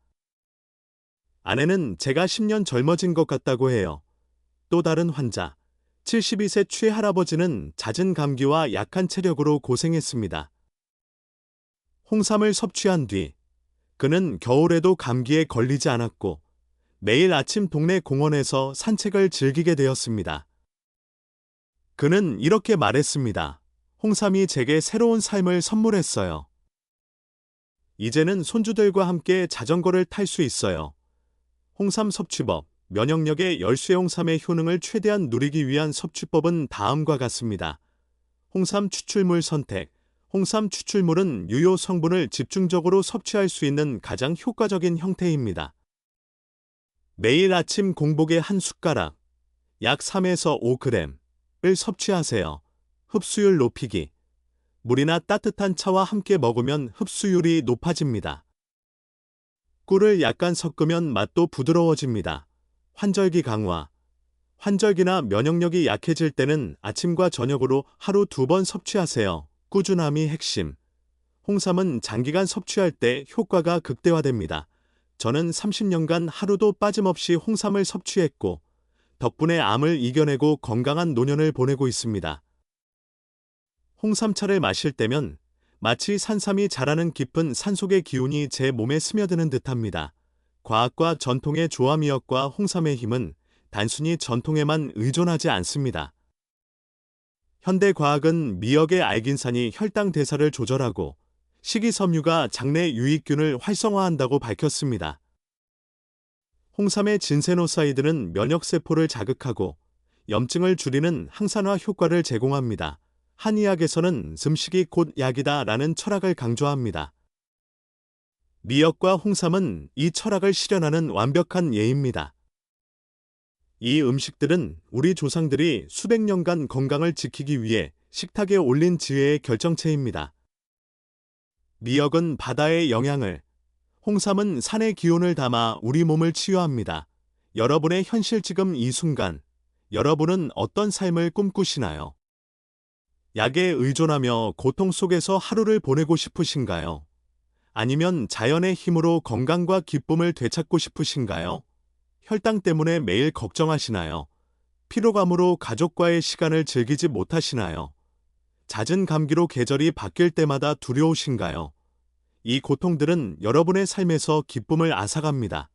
아내는 제가 10년 젊어진 것 같다고 해요. 또 다른 환자, 72세 최할아버지는 잦은 감기와 약한 체력으로 고생했습니다. 홍삼을 섭취한 뒤 그는 겨울에도 감기에 걸리지 않았고 매일 아침 동네 공원에서 산책을 즐기게 되었습니다. 그는 이렇게 말했습니다. 홍삼이 제게 새로운 삶을 선물했어요. 이제는 손주들과 함께 자전거를 탈 수 있어요. 홍삼 섭취법, 면역력의 열쇠. 홍삼의 효능을 최대한 누리기 위한 섭취법은 다음과 같습니다. 홍삼 추출물 선택. 홍삼 추출물은 유효 성분을 집중적으로 섭취할 수 있는 가장 효과적인 형태입니다. 매일 아침 공복에 한 숟가락, 약 3에서 5g을 섭취하세요. 흡수율 높이기. 물이나 따뜻한 차와 함께 먹으면 흡수율이 높아집니다. 꿀을 약간 섞으면 맛도 부드러워집니다. 환절기 강화. 환절기나 면역력이 약해질 때는 아침과 저녁으로 하루 2번 섭취하세요. 꾸준함이 핵심. 홍삼은 장기간 섭취할 때 효과가 극대화됩니다. 저는 30년간 하루도 빠짐없이 홍삼을 섭취했고 덕분에 암을 이겨내고 건강한 노년을 보내고 있습니다. 홍삼차를 마실 때면 마치 산삼이 자라는 깊은 산속의 기운이 제 몸에 스며드는 듯합니다. 과학과 전통의 조화미역과 홍삼의 힘은 단순히 전통에만 의존하지 않습니다. 현대 과학은 미역의 알긴산이 혈당 대사를 조절하고 식이섬유가 장내 유익균을 활성화한다고 밝혔습니다. 홍삼의 진세노사이드는 면역세포를 자극하고 염증을 줄이는 항산화 효과를 제공합니다. 한의학에서는 슴식이 곧 약이다라는 철학을 강조합니다. 미역과 홍삼은 이 철학을 실현하는 완벽한 예입니다. 이 음식들은 우리 조상들이 수백 년간 건강을 지키기 위해 식탁에 올린 지혜의 결정체입니다. 미역은 바다의 영양을, 홍삼은 산의 기운을 담아 우리 몸을 치유합니다. 여러분의 현실 지금 이 순간, 여러분은 어떤 삶을 꿈꾸시나요? 약에 의존하며 고통 속에서 하루를 보내고 싶으신가요? 아니면 자연의 힘으로 건강과 기쁨을 되찾고 싶으신가요? 혈당 때문에 매일 걱정하시나요? 피로감으로 가족과의 시간을 즐기지 못하시나요? 잦은 감기로 계절이 바뀔 때마다 두려우신가요? 이 고통들은 여러분의 삶에서 기쁨을 앗아갑니다.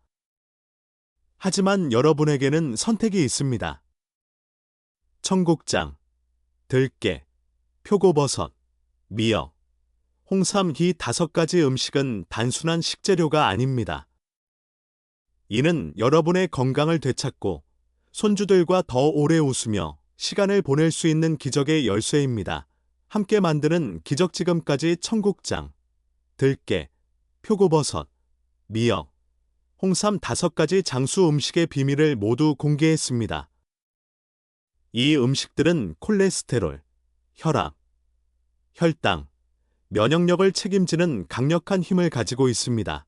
하지만 여러분에게는 선택이 있습니다. 청국장, 들깨, 표고버섯, 미역, 홍삼 이 5가지 음식은 단순한 식재료가 아닙니다. 이는 여러분의 건강을 되찾고 손주들과 더 오래 웃으며 시간을 보낼 수 있는 기적의 열쇠입니다. 함께 만드는 기적. 지금까지 청국장, 들깨, 표고버섯, 미역, 홍삼 5가지 장수 음식의 비밀을 모두 공개했습니다. 이 음식들은 콜레스테롤, 혈압, 혈당, 면역력을 책임지는 강력한 힘을 가지고 있습니다.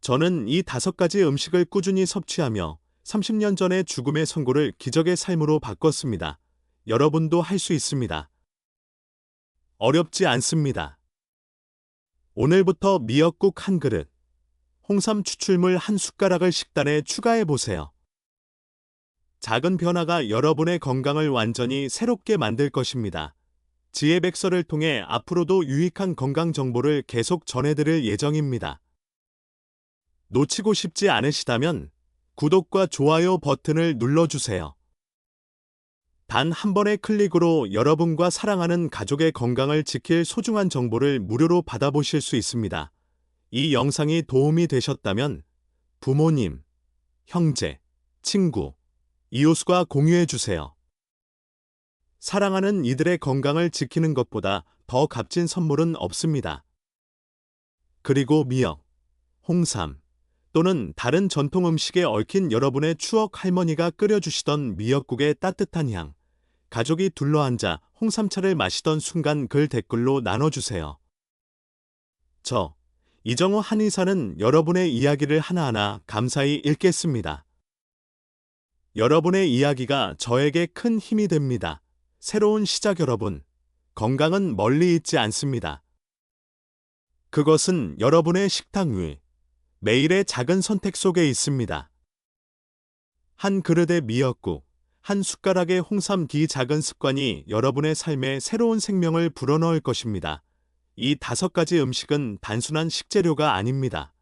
저는 이 5가지 음식을 꾸준히 섭취하며 30년 전의 죽음의 선고를 기적의 삶으로 바꿨습니다. 여러분도 할 수 있습니다. 어렵지 않습니다. 오늘부터 미역국 한 그릇, 홍삼 추출물 한 숟가락을 식단에 추가해 보세요. 작은 변화가 여러분의 건강을 완전히 새롭게 만들 것입니다. 지혜백서를 통해 앞으로도 유익한 건강 정보를 계속 전해드릴 예정입니다. 놓치고 싶지 않으시다면 구독과 좋아요 버튼을 눌러주세요. 단 한 번의 클릭으로 여러분과 사랑하는 가족의 건강을 지킬 소중한 정보를 무료로 받아보실 수 있습니다. 이 영상이 도움이 되셨다면 부모님, 형제, 친구, 이웃과 공유해 주세요. 사랑하는 이들의 건강을 지키는 것보다 더 값진 선물은 없습니다. 그리고 미역, 홍삼 또는 다른 전통 음식에 얽힌 여러분의 추억. 할머니가 끓여주시던 미역국의 따뜻한 향, 가족이 둘러앉아 홍삼차를 마시던 순간 글 댓글로 나눠주세요. 저, 이정호 한의사는 여러분의 이야기를 하나하나 감사히 읽겠습니다. 여러분의 이야기가 저에게 큰 힘이 됩니다. 새로운 시작 여러분. 건강은 멀리 있지 않습니다. 그것은 여러분의 식탁 위, 매일의 작은 선택 속에 있습니다. 한 그릇의 미역국, 한 숟가락의 홍삼 이 작은 습관이 여러분의 삶에 새로운 생명을 불어넣을 것입니다. 이 5가지 음식은 단순한 식재료가 아닙니다.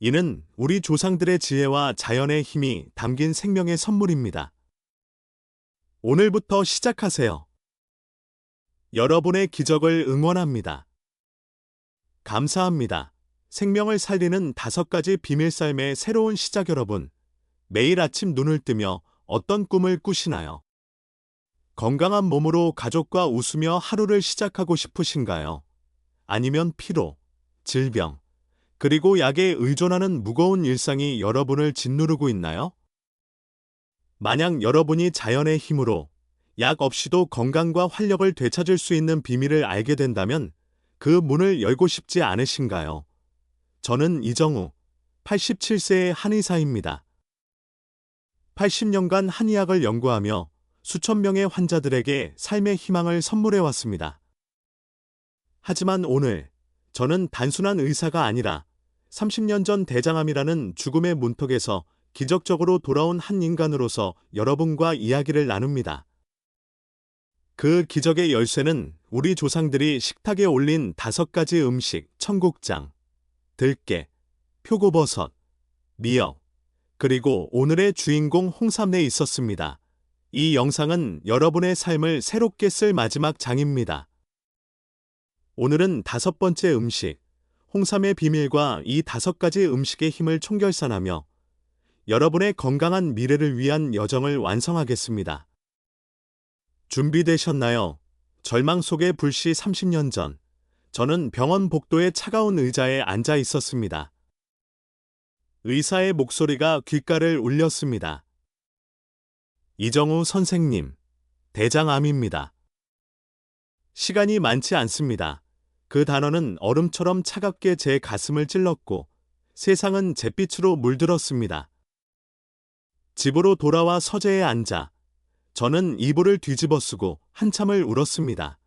이는 우리 조상들의 지혜와 자연의 힘이 담긴 생명의 선물입니다. 오늘부터 시작하세요. 여러분의 기적을 응원합니다. 감사합니다. 생명을 살리는 5가지 비밀 삶의 새로운 시작 여러분. 매일 아침 눈을 뜨며 어떤 꿈을 꾸시나요? 건강한 몸으로 가족과 웃으며 하루를 시작하고 싶으신가요? 아니면 피로, 질병, 그리고 약에 의존하는 무거운 일상이 여러분을 짓누르고 있나요? 만약 여러분이 자연의 힘으로 약 없이도 건강과 활력을 되찾을 수 있는 비밀을 알게 된다면 그 문을 열고 싶지 않으신가요? 저는 이정우, 87세의 한의사입니다. 80년간 한의학을 연구하며 수천 명의 환자들에게 삶의 희망을 선물해 왔습니다. 하지만 오늘 저는 단순한 의사가 아니라 30년 전 대장암이라는 죽음의 문턱에서 기적적으로 돌아온 한 인간으로서 여러분과 이야기를 나눕니다. 그 기적의 열쇠는 우리 조상들이 식탁에 올린 5가지 음식, 청국장, 들깨, 표고버섯, 미역, 그리고 오늘의 주인공 홍삼내에 있었습니다. 이 영상은 여러분의 삶을 새롭게 쓸 마지막 장입니다. 오늘은 5번째 음식, 홍삼의 비밀과 이 5가지 음식의 힘을 총결산하며 여러분의 건강한 미래를 위한 여정을 완성하겠습니다. 준비되셨나요? 절망 속의 불씨 30년 전, 저는 병원 복도의 차가운 의자에 앉아 있었습니다. 의사의 목소리가 귓가를 울렸습니다. 이정우 선생님, 대장암입니다. 시간이 많지 않습니다. 그 단어는 얼음처럼 차갑게 제 가슴을 찔렀고 세상은 잿빛으로 물들었습니다. 집으로 돌아와 서재에 앉아 저는 이불을 뒤집어 쓰고 한참을 울었습니다.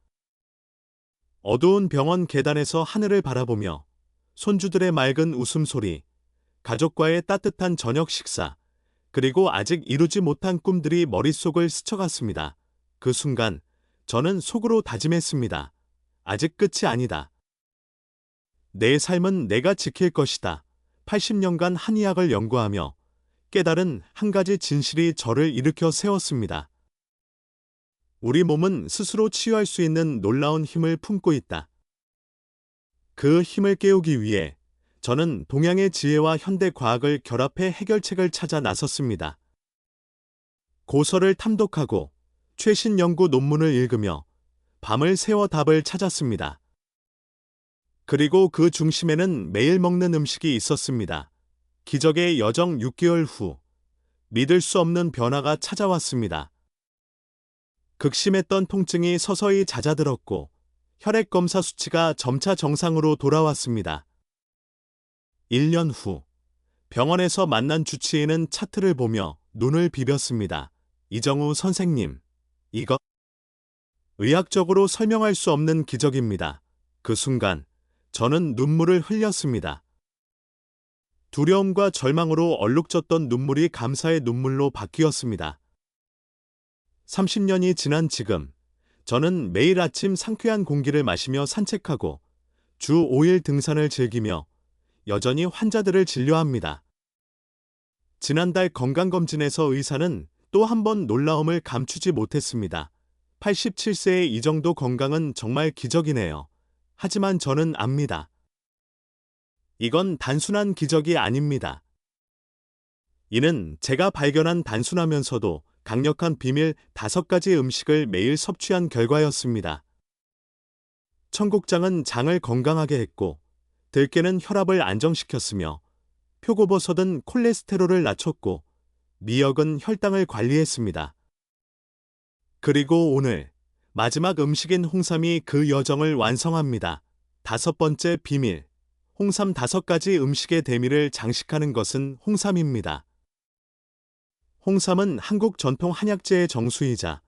어두운 병원 계단에서 하늘을 바라보며 손주들의 맑은 웃음소리, 가족과의 따뜻한 저녁 식사, 그리고 아직 이루지 못한 꿈들이 머릿속을 스쳐갔습니다. 그 순간 저는 속으로 다짐했습니다. 아직 끝이 아니다. 내 삶은 내가 지킬 것이다. 80년간 한의학을 연구하며 깨달은 한 가지 진실이 저를 일으켜 세웠습니다. 우리 몸은 스스로 치유할 수 있는 놀라운 힘을 품고 있다. 그 힘을 깨우기 위해 저는 동양의 지혜와 현대 과학을 결합해 해결책을 찾아 나섰습니다. 고서를 탐독하고 최신 연구 논문을 읽으며 밤을 새워 답을 찾았습니다. 그리고 그 중심에는 매일 먹는 음식이 있었습니다. 기적의 여정 6개월 후, 믿을 수 없는 변화가 찾아왔습니다. 극심했던 통증이 서서히 잦아들었고 혈액 검사 수치가 점차 정상으로 돌아왔습니다. 1년 후, 병원에서 만난 주치의는 차트를 보며 눈을 비볐습니다. 이정우 선생님, 이거 의학적으로 설명할 수 없는 기적입니다. 그 순간 저는 눈물을 흘렸습니다. 두려움과 절망으로 얼룩졌던 눈물이 감사의 눈물로 바뀌었습니다. 30년이 지난 지금, 저는 매일 아침 상쾌한 공기를 마시며 산책하고 주 5일 등산을 즐기며 여전히 환자들을 진료합니다. 지난달 건강검진에서 의사는 또 한 번 놀라움을 감추지 못했습니다. 87세의 이 정도 건강은 정말 기적이네요. 하지만 저는 압니다. 이건 단순한 기적이 아닙니다. 이는 제가 발견한 단순하면서도 강력한 비밀 5가지 음식을 매일 섭취한 결과였습니다. 청국장은 장을 건강하게 했고, 들깨는 혈압을 안정시켰으며, 표고버섯은 콜레스테롤을 낮췄고, 미역은 혈당을 관리했습니다. 그리고 오늘, 마지막 음식인 홍삼이 그 여정을 완성합니다. 5번째 비밀. 홍삼 5가지 음식의 대미를 장식하는 것은 홍삼입니다. 홍삼은 한국 전통 한약재의 정수이자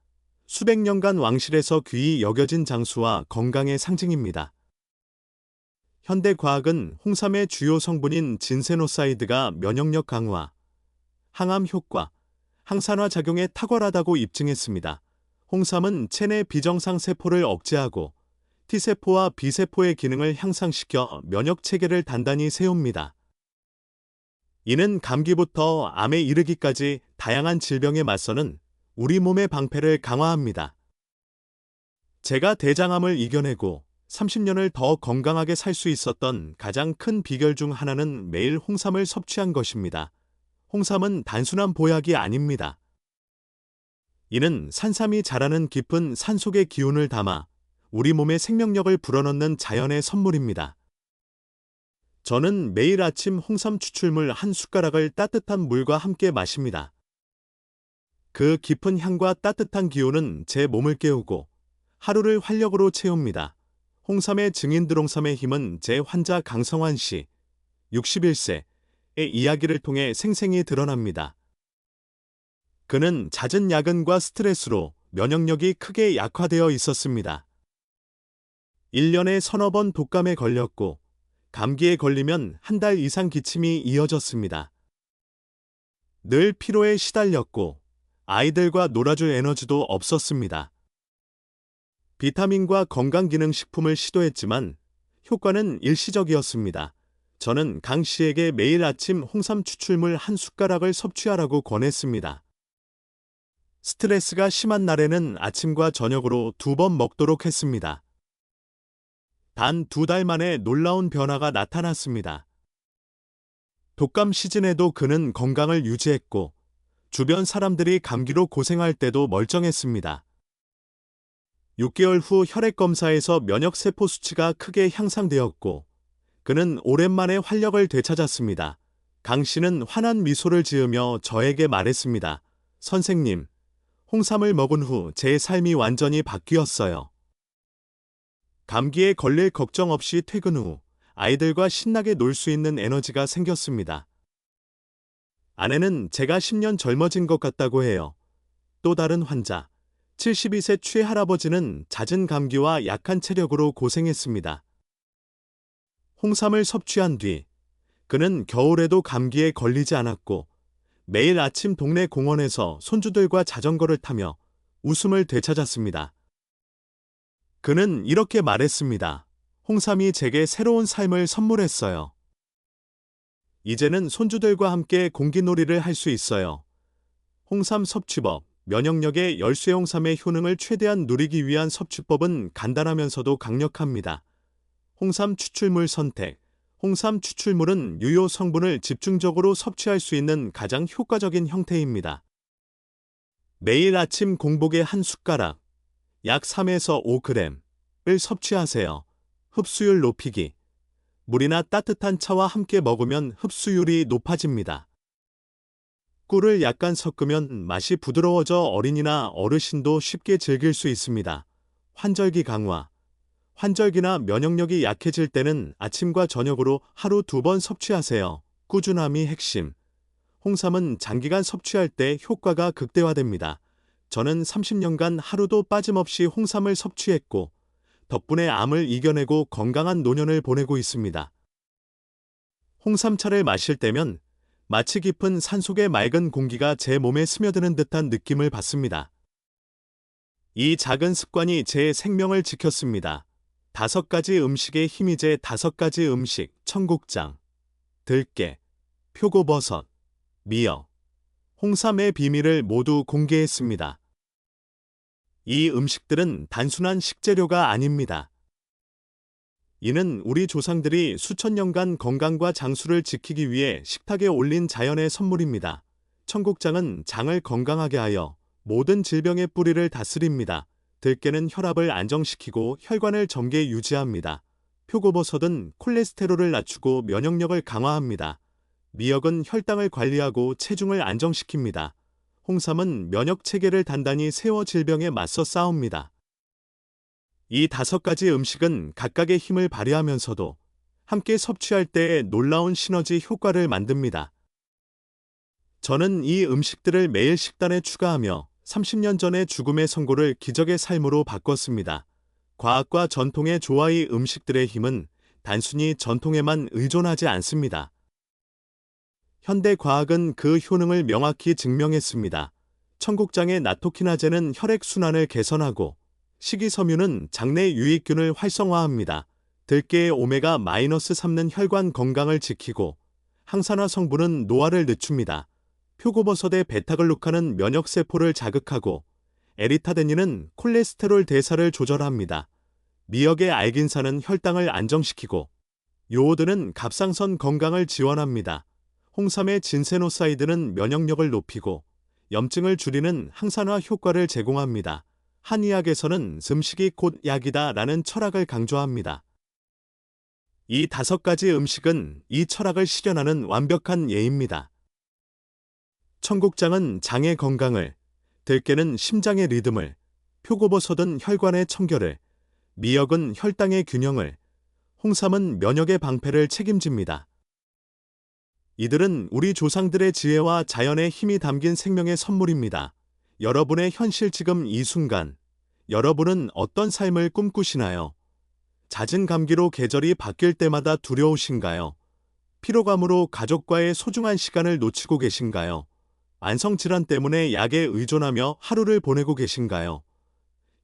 수백 년간 왕실에서 귀히 여겨진 장수와 건강의 상징입니다. 현대 과학은 홍삼의 주요 성분인 진세노사이드가 면역력 강화, 항암 효과, 항산화 작용에 탁월하다고 입증했습니다. 홍삼은 체내 비정상 세포를 억제하고 T세포와 B세포의 기능을 향상시켜 면역 체계를 단단히 세웁니다. 이는 감기부터 암에 이르기까지 다양한 질병에 맞서는 우리 몸의 방패를 강화합니다. 제가 대장암을 이겨내고 30년을 더 건강하게 살 수 있었던 가장 큰 비결 중 하나는 매일 홍삼을 섭취한 것입니다. 홍삼은 단순한 보약이 아닙니다. 이는 산삼이 자라는 깊은 산속의 기운을 담아 우리 몸의 생명력을 불어넣는 자연의 선물입니다. 저는 매일 아침 홍삼 추출물 한 숟가락을 따뜻한 물과 함께 마십니다. 그 깊은 향과 따뜻한 기운은 제 몸을 깨우고 하루를 활력으로 채웁니다. 홍삼의 증인드롱삼의 힘은 제 환자 강성환 씨, 61세의 이야기를 통해 생생히 드러납니다. 그는 잦은 야근과 스트레스로 면역력이 크게 약화되어 있었습니다. 1년에 서너 번 독감에 걸렸고 감기에 걸리면 한 달 이상 기침이 이어졌습니다. 늘 피로에 시달렸고 아이들과 놀아줄 에너지도 없었습니다. 비타민과 건강기능식품을 시도했지만 효과는 일시적이었습니다. 저는 강 씨에게 매일 아침 홍삼 추출물 한 숟가락을 섭취하라고 권했습니다. 스트레스가 심한 날에는 아침과 저녁으로 2번 먹도록 했습니다. 단 2달 만에 놀라운 변화가 나타났습니다. 독감 시즌에도 그는 건강을 유지했고 주변 사람들이 감기로 고생할 때도 멀쩡했습니다. 6개월 후 혈액 검사에서 면역세포 수치가 크게 향상되었고 그는 오랜만에 활력을 되찾았습니다. 강 씨는 환한 미소를 지으며 저에게 말했습니다. 선생님, 홍삼을 먹은 후 제 삶이 완전히 바뀌었어요. 감기에 걸릴 걱정 없이 퇴근 후 아이들과 신나게 놀 수 있는 에너지가 생겼습니다. 아내는 제가 10년 젊어진 것 같다고 해요. 또 다른 환자, 72세 최할아버지는 잦은 감기와 약한 체력으로 고생했습니다. 홍삼을 섭취한 뒤 그는 겨울에도 감기에 걸리지 않았고 매일 아침 동네 공원에서 손주들과 자전거를 타며 웃음을 되찾았습니다. 그는 이렇게 말했습니다. 홍삼이 제게 새로운 삶을 선물했어요. 이제는 손주들과 함께 공기놀이를 할 수 있어요. 홍삼 섭취법, 면역력의 열쇠. 홍삼의 효능을 최대한 누리기 위한 섭취법은 간단하면서도 강력합니다. 홍삼 추출물 선택. 홍삼 추출물은 유효 성분을 집중적으로 섭취할 수 있는 가장 효과적인 형태입니다. 매일 아침 공복에 한 숟가락, 약 3에서 5g을 섭취하세요. 흡수율 높이기. 물이나 따뜻한 차와 함께 먹으면 흡수율이 높아집니다. 꿀을 약간 섞으면 맛이 부드러워져 어린이나 어르신도 쉽게 즐길 수 있습니다. 환절기 강화. 환절기나 면역력이 약해질 때는 아침과 저녁으로 하루 2번 섭취하세요. 꾸준함이 핵심. 홍삼은 장기간 섭취할 때 효과가 극대화됩니다. 저는 30년간 하루도 빠짐없이 홍삼을 섭취했고 덕분에 암을 이겨내고 건강한 노년을 보내고 있습니다. 홍삼차를 마실 때면 마치 깊은 산속의 맑은 공기가 제 몸에 스며드는 듯한 느낌을 받습니다. 이 작은 습관이 제 생명을 지켰습니다. 5가지 음식의 힘이. 제 5가지 음식. 청국장, 들깨, 표고버섯, 미역, 홍삼의 비밀을 모두 공개했습니다. 이 음식들은 단순한 식재료가 아닙니다. 이는 우리 조상들이 수천 년간 건강과 장수를 지키기 위해 식탁에 올린 자연의 선물입니다. 청국장은 장을 건강하게 하여 모든 질병의 뿌리를 다스립니다. 들깨는 혈압을 안정시키고 혈관을 정게 유지합니다. 표고버섯은 콜레스테롤을 낮추고 면역력을 강화합니다. 미역은 혈당을 관리하고 체중을 안정시킵니다. 홍삼은 면역 체계를 단단히 세워 질병에 맞서 싸웁니다. 이 5가지 음식은 각각의 힘을 발휘하면서도 함께 섭취할 때의 놀라운 시너지 효과를 만듭니다. 저는 이 음식들을 매일 식단에 추가하며 30년 전의 죽음의 선고를 기적의 삶으로 바꿨습니다. 과학과 전통의 조화의 음식들의 힘은 단순히 전통에만 의존하지 않습니다. 현대 과학은 그 효능을 명확히 증명했습니다. 청국장의 나토키나제는 혈액순환을 개선하고 식이섬유는 장내 유익균을 활성화합니다. 들깨의 오메가-3는 혈관 건강을 지키고 항산화 성분은 노화를 늦춥니다. 표고버섯의 베타글루칸은 면역세포를 자극하고 에리타데닌은 콜레스테롤 대사를 조절합니다. 미역의 알긴산은 혈당을 안정시키고 요오드는 갑상선 건강을 지원합니다. 홍삼의 진세노사이드는 면역력을 높이고 염증을 줄이는 항산화 효과를 제공합니다. 한의학에서는 음식이 곧 약이다라는 철학을 강조합니다. 이 5가지 음식은 이 철학을 실현하는 완벽한 예입니다. 청국장은 장의 건강을, 들깨는 심장의 리듬을, 표고버섯은 혈관의 청결을, 미역은 혈당의 균형을, 홍삼은 면역의 방패를 책임집니다. 이들은 우리 조상들의 지혜와 자연의 힘이 담긴 생명의 선물입니다. 여러분의 현실 지금 이 순간, 여러분은 어떤 삶을 꿈꾸시나요? 잦은 감기로 계절이 바뀔 때마다 두려우신가요? 피로감으로 가족과의 소중한 시간을 놓치고 계신가요? 만성질환 때문에 약에 의존하며 하루를 보내고 계신가요?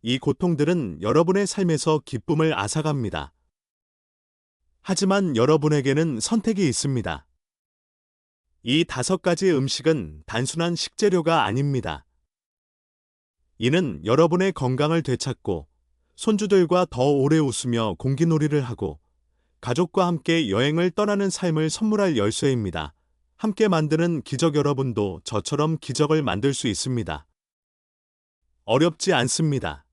이 고통들은 여러분의 삶에서 기쁨을 앗아갑니다. 하지만 여러분에게는 선택이 있습니다. 이 5가지 음식은 단순한 식재료가 아닙니다. 이는 여러분의 건강을 되찾고 손주들과 더 오래 웃으며 공기놀이를 하고 가족과 함께 여행을 떠나는 삶을 선물할 열쇠입니다. 함께 만드는 기적. 여러분도 저처럼 기적을 만들 수 있습니다. 어렵지 않습니다.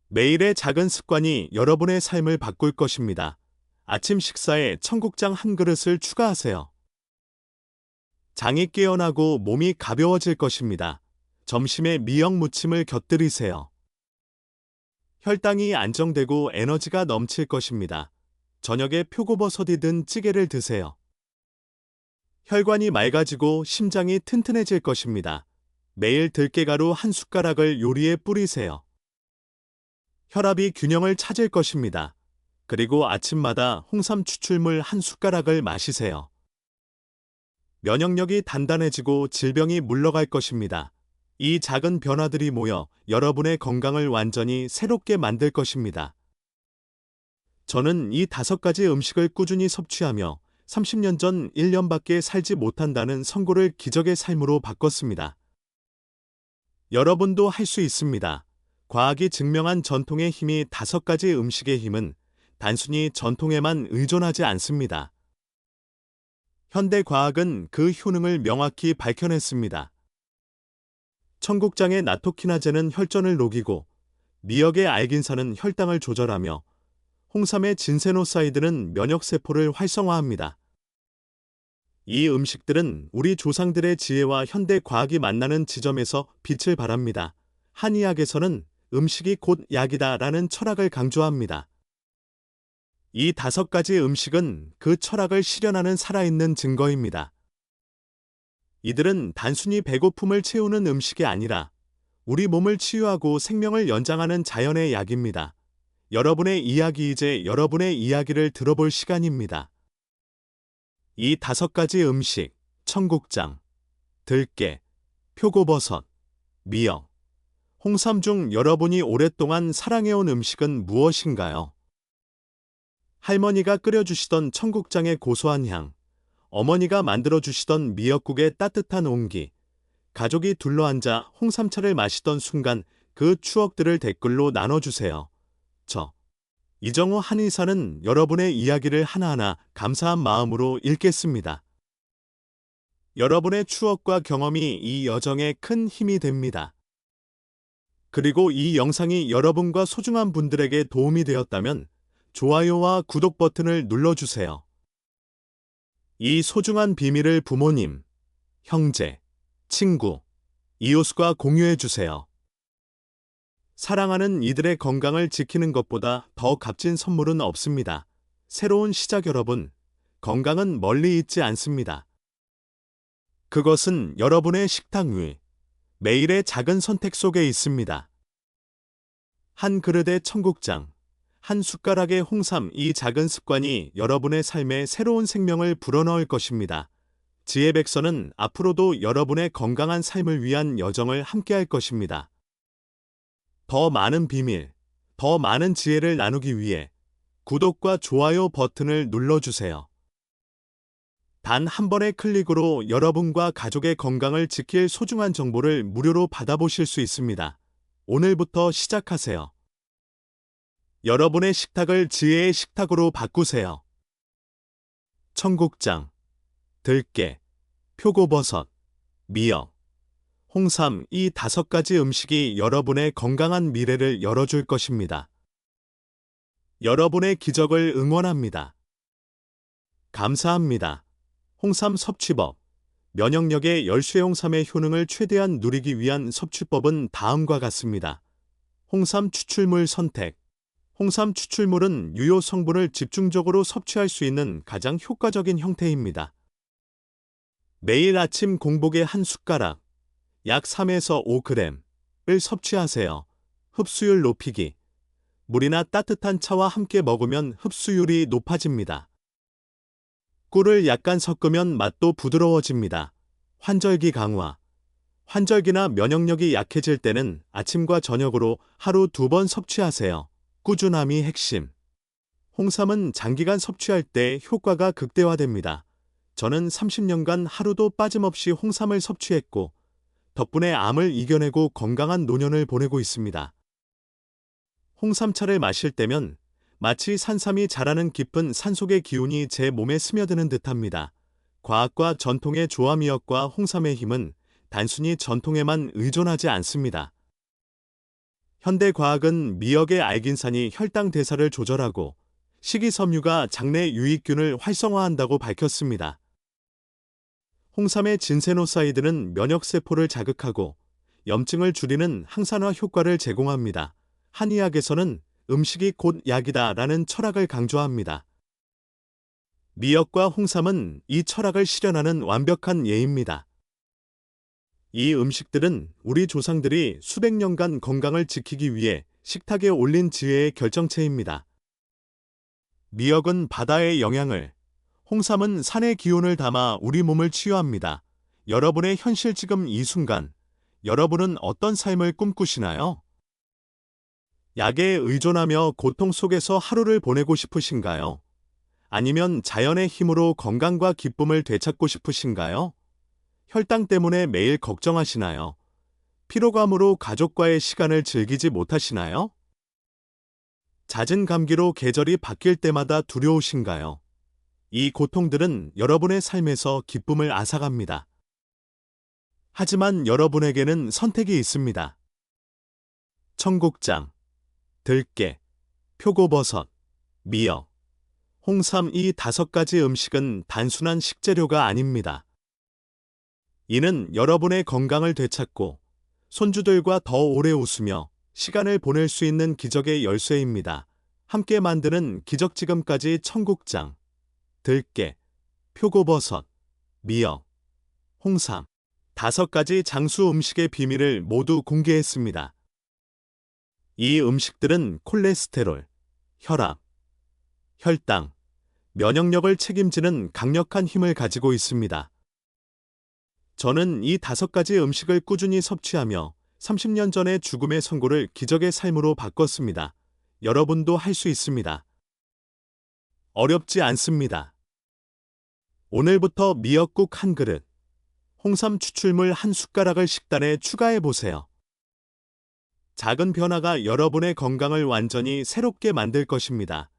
매일의 작은 습관이 여러분의 삶을 바꿀 것입니다. 아침 식사에 청국장 한 그릇을 추가하세요. 장이 깨어나고 몸이 가벼워질 것입니다. 점심에 미역 무침을 곁들이세요. 혈당이 안정되고 에너지가 넘칠 것입니다. 저녁에 표고버섯이 든 찌개를 드세요. 혈관이 맑아지고 심장이 튼튼해질 것입니다. 매일 들깨가루 한 숟가락을 요리에 뿌리세요. 혈압이 균형을 찾을 것입니다. 그리고 아침마다 홍삼 추출물 한 숟가락을 마시세요. 면역력이 단단해지고 질병이 물러갈 것입니다. 이 작은 변화들이 모여 여러분의 건강을 완전히 새롭게 만들 것입니다. 저는 이 5가지 음식을 꾸준히 섭취하며 30년 전 1년밖에 살지 못한다는 선고를 기적의 삶으로 바꿨습니다. 여러분도 할 수 있습니다. 과학이 증명한 전통의 힘이 5가지 음식의 힘은 단순히 전통에만 의존하지 않습니다. 현대 과학은 그 효능을 명확히 밝혀냈습니다. 청국장의 나토키나제는 혈전을 녹이고 미역의 알긴산은 혈당을 조절하며 홍삼의 진세노사이드는 면역세포를 활성화합니다. 이 음식들은 우리 조상들의 지혜와 현대 과학이 만나는 지점에서 빛을 발합니다. 한의학에서는 음식이 곧 약이다라는 철학을 강조합니다. 이 5가지 음식은 그 철학을 실현하는 살아있는 증거입니다. 이들은 단순히 배고픔을 채우는 음식이 아니라 우리 몸을 치유하고 생명을 연장하는 자연의 약입니다. 여러분의 이야기, 이제 여러분의 이야기를 들어볼 시간입니다. 이 5가지 음식, 청국장, 들깨, 표고버섯, 미역, 홍삼 중 여러분이 오랫동안 사랑해온 음식은 무엇인가요? 할머니가 끓여주시던 청국장의 고소한 향, 어머니가 만들어주시던 미역국의 따뜻한 온기, 가족이 둘러앉아 홍삼차를 마시던 순간 그 추억들을 댓글로 나눠주세요. 저 이정우 한의사는 여러분의 이야기를 하나하나 감사한 마음으로 읽겠습니다. 여러분의 추억과 경험이 이 여정에 큰 힘이 됩니다. 그리고 이 영상이 여러분과 소중한 분들에게 도움이 되었다면 좋아요와 구독 버튼을 눌러주세요. 이 소중한 비밀을 부모님, 형제, 친구, 이웃과 공유해주세요. 사랑하는 이들의 건강을 지키는 것보다 더 값진 선물은 없습니다. 새로운 시작. 여러분, 건강은 멀리 있지 않습니다. 그것은 여러분의 식탁 위, 매일의 작은 선택 속에 있습니다. 한 그릇의 청국장, 한 숟가락의 홍삼, 이 작은 습관이 여러분의 삶에 새로운 생명을 불어넣을 것입니다. 지혜백서는 앞으로도 여러분의 건강한 삶을 위한 여정을 함께할 것입니다. 더 많은 비밀, 더 많은 지혜를 나누기 위해 구독과 좋아요 버튼을 눌러주세요. 단 한 번의 클릭으로 여러분과 가족의 건강을 지킬 소중한 정보를 무료로 받아보실 수 있습니다. 오늘부터 시작하세요. 여러분의 식탁을 지혜의 식탁으로 바꾸세요. 청국장, 들깨, 표고버섯, 미역, 홍삼, 이 5가지 음식이 여러분의 건강한 미래를 열어줄 것입니다. 여러분의 기적을 응원합니다. 감사합니다. 홍삼 섭취법. 면역력의 열쇠 홍삼의 효능을 최대한 누리기 위한 섭취법은 다음과 같습니다. 홍삼 추출물 선택. 홍삼 추출물은 유효 성분을 집중적으로 섭취할 수 있는 가장 효과적인 형태입니다. 매일 아침 공복에 한 숟가락, 약 3에서 5g을 섭취하세요. 흡수율 높이기. 물이나 따뜻한 차와 함께 먹으면 흡수율이 높아집니다. 꿀을 약간 섞으면 맛도 부드러워집니다. 환절기 강화. 환절기나 면역력이 약해질 때는 아침과 저녁으로 하루 2번 섭취하세요. 꾸준함이 핵심. 홍삼은 장기간 섭취할 때 효과가 극대화됩니다. 저는 30년간 하루도 빠짐없이 홍삼을 섭취했고, 덕분에 암을 이겨내고 건강한 노년을 보내고 있습니다. 홍삼차를 마실 때면 마치 산삼이 자라는 깊은 산속의 기운이 제 몸에 스며드는 듯합니다. 과학과 전통의 조화미역과 홍삼의 힘은 단순히 전통에만 의존하지 않습니다. 현대 과학은 미역의 알긴산이 혈당 대사를 조절하고 식이섬유가 장내 유익균을 활성화한다고 밝혔습니다. 홍삼의 진세노사이드는 면역세포를 자극하고 염증을 줄이는 항산화 효과를 제공합니다. 한의학에서는 음식이 곧 약이다라는 철학을 강조합니다. 미역과 홍삼은 이 철학을 실현하는 완벽한 예입니다. 이 음식들은 우리 조상들이 수백 년간 건강을 지키기 위해 식탁에 올린 지혜의 결정체입니다. 미역은 바다의 영양을, 홍삼은 산의 기운을 담아 우리 몸을 치유합니다. 여러분의 현실 지금 이 순간, 여러분은 어떤 삶을 꿈꾸시나요? 약에 의존하며 고통 속에서 하루를 보내고 싶으신가요? 아니면 자연의 힘으로 건강과 기쁨을 되찾고 싶으신가요? 혈당 때문에 매일 걱정하시나요? 피로감으로 가족과의 시간을 즐기지 못하시나요? 잦은 감기로 계절이 바뀔 때마다 두려우신가요? 이 고통들은 여러분의 삶에서 기쁨을 앗아갑니다. 하지만 여러분에게는 선택이 있습니다. 청국장, 들깨, 표고버섯, 미역, 홍삼, 이 5가지 음식은 단순한 식재료가 아닙니다. 이는 여러분의 건강을 되찾고 손주들과 더 오래 웃으며 시간을 보낼 수 있는 기적의 열쇠입니다. 함께 만드는 기적. 지금까지 청국장, 들깨, 표고버섯, 미역, 홍삼, 5가지 장수 음식의 비밀을 모두 공개했습니다. 이 음식들은 콜레스테롤, 혈압, 혈당, 면역력을 책임지는 강력한 힘을 가지고 있습니다. 저는 이 5가지 음식을 꾸준히 섭취하며 30년 전의 죽음의 선고를 기적의 삶으로 바꿨습니다. 여러분도 할 수 있습니다. 어렵지 않습니다. 오늘부터 미역국 한 그릇, 홍삼 추출물 한 숟가락을 식단에 추가해 보세요. 작은 변화가 여러분의 건강을 완전히 새롭게 만들 것입니다.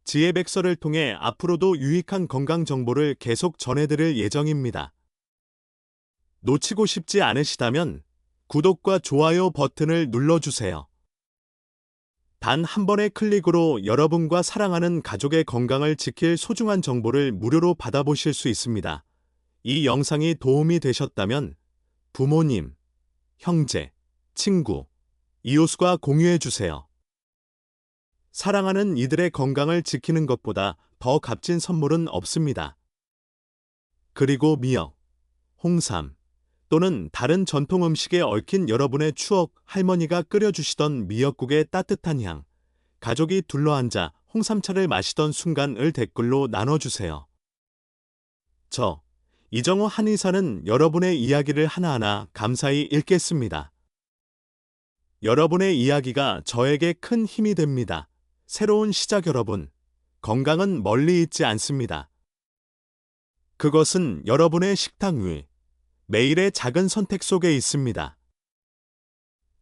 지혜백서를 통해 앞으로도 유익한 건강 정보를 계속 전해드릴 예정입니다. 놓치고 싶지 않으시다면 구독과 좋아요 버튼을 눌러주세요. 단 한 번의 클릭으로 여러분과 사랑하는 가족의 건강을 지킬 소중한 정보를 무료로 받아보실 수 있습니다. 이 영상이 도움이 되셨다면 부모님, 형제, 친구, 이웃과 공유해 주세요. 사랑하는 이들의 건강을 지키는 것보다 더 값진 선물은 없습니다. 그리고 미역, 홍삼 또는 다른 전통 음식에 얽힌 여러분의 추억, 할머니가 끓여주시던 미역국의 따뜻한 향, 가족이 둘러앉아 홍삼차를 마시던 순간을 댓글로 나눠주세요. 이정우 한의사는 여러분의 이야기를 하나하나 감사히 읽겠습니다. 여러분의 이야기가 저에게 큰 힘이 됩니다. 새로운 시작 여러분, 건강은 멀리 있지 않습니다. 그것은 여러분의 식탁 위, 매일의 작은 선택 속에 있습니다.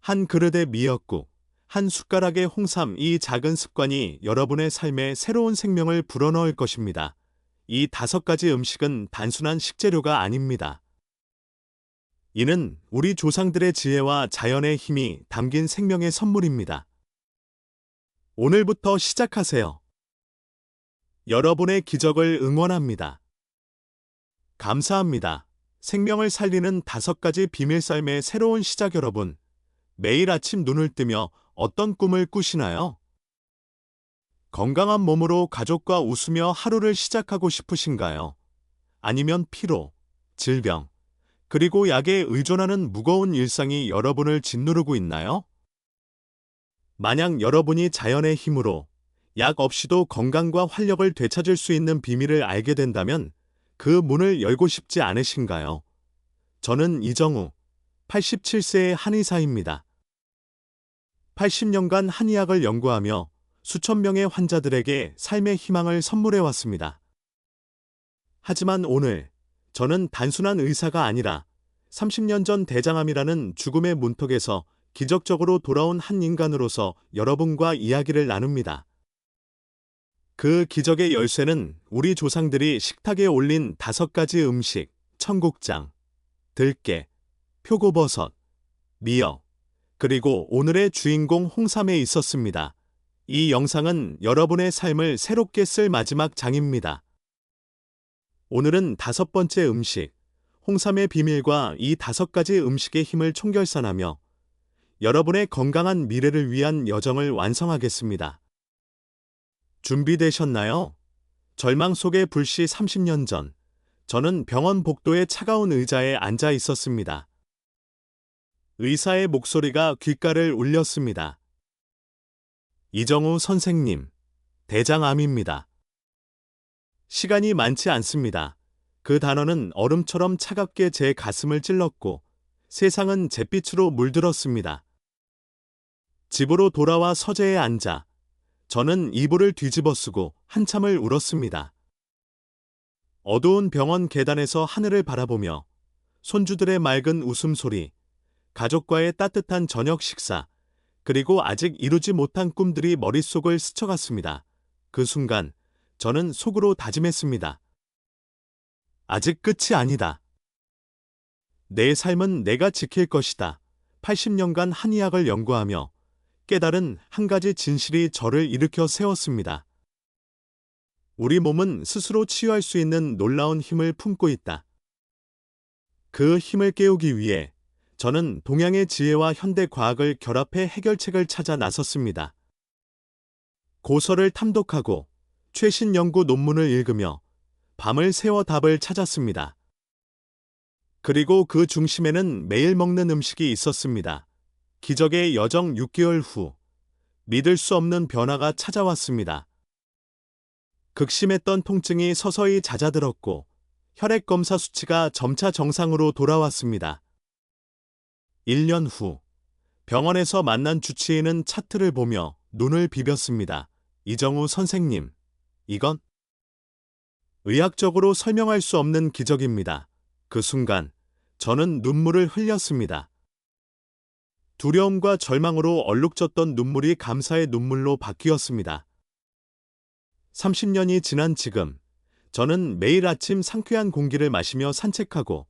한 그릇의 미역국, 한 숟가락의 홍삼, 이 작은 습관이 여러분의 삶에 새로운 생명을 불어넣을 것입니다. 이 5가지 음식은 단순한 식재료가 아닙니다. 이는 우리 조상들의 지혜와 자연의 힘이 담긴 생명의 선물입니다. 오늘부터 시작하세요. 여러분의 기적을 응원합니다. 감사합니다. 생명을 살리는 5가지 비밀 삶의 새로운 시작 여러분. 매일 아침 눈을 뜨며 어떤 꿈을 꾸시나요? 건강한 몸으로 가족과 웃으며 하루를 시작하고 싶으신가요? 아니면 피로, 질병, 그리고 약에 의존하는 무거운 일상이 여러분을 짓누르고 있나요? 만약 여러분이 자연의 힘으로 약 없이도 건강과 활력을 되찾을 수 있는 비밀을 알게 된다면 그 문을 열고 싶지 않으신가요? 저는 이정우, 87세의 한의사입니다. 80년간 한의학을 연구하며 수천 명의 환자들에게 삶의 희망을 선물해왔습니다. 하지만 오늘 저는 단순한 의사가 아니라 30년 전 대장암이라는 죽음의 문턱에서 기적적으로 돌아온 한 인간으로서 여러분과 이야기를 나눕니다. 그 기적의 열쇠는 우리 조상들이 식탁에 올린 5가지 음식, 청국장, 들깨, 표고버섯, 미역, 그리고 오늘의 주인공 홍삼에 있었습니다. 이 영상은 여러분의 삶을 새롭게 쓸 마지막 장입니다. 오늘은 5번째 음식, 홍삼의 비밀과 이 5가지 음식의 힘을 총결산하며 여러분의 건강한 미래를 위한 여정을 완성하겠습니다. 준비되셨나요? 절망 속의 불씨 30년 전, 저는 병원 복도의 차가운 의자에 앉아 있었습니다. 의사의 목소리가 귓가를 울렸습니다. 이정우 선생님, 대장암입니다. 시간이 많지 않습니다. 그 단어는 얼음처럼 차갑게 제 가슴을 찔렀고 세상은 잿빛으로 물들었습니다. 집으로 돌아와 서재에 앉아 저는 이불을 뒤집어 쓰고 한참을 울었습니다. 어두운 병원 계단에서 하늘을 바라보며 손주들의 맑은 웃음소리, 가족과의 따뜻한 저녁 식사, 그리고 아직 이루지 못한 꿈들이 머릿속을 스쳐갔습니다. 그 순간 저는 속으로 다짐했습니다. 아직 끝이 아니다. 내 삶은 내가 지킬 것이다. 80년간 한의학을 연구하며 깨달은 한 가지 진실이 저를 일으켜 세웠습니다. 우리 몸은 스스로 치유할 수 있는 놀라운 힘을 품고 있다. 그 힘을 깨우기 위해 저는 동양의 지혜와 현대 과학을 결합해 해결책을 찾아 나섰습니다. 고서를 탐독하고 최신 연구 논문을 읽으며 밤을 새워 답을 찾았습니다. 그리고 그 중심에는 매일 먹는 음식이 있었습니다. 기적의 여정 6개월 후, 믿을 수 없는 변화가 찾아왔습니다. 극심했던 통증이 서서히 잦아들었고, 혈액 검사 수치가 점차 정상으로 돌아왔습니다. 1년 후, 병원에서 만난 주치의는 차트를 보며 눈을 비볐습니다. 이정우 선생님, 이건 의학적으로 설명할 수 없는 기적입니다. 그 순간 저는 눈물을 흘렸습니다. 두려움과 절망으로 얼룩졌던 눈물이 감사의 눈물로 바뀌었습니다. 30년이 지난 지금 저는 매일 아침 상쾌한 공기를 마시며 산책하고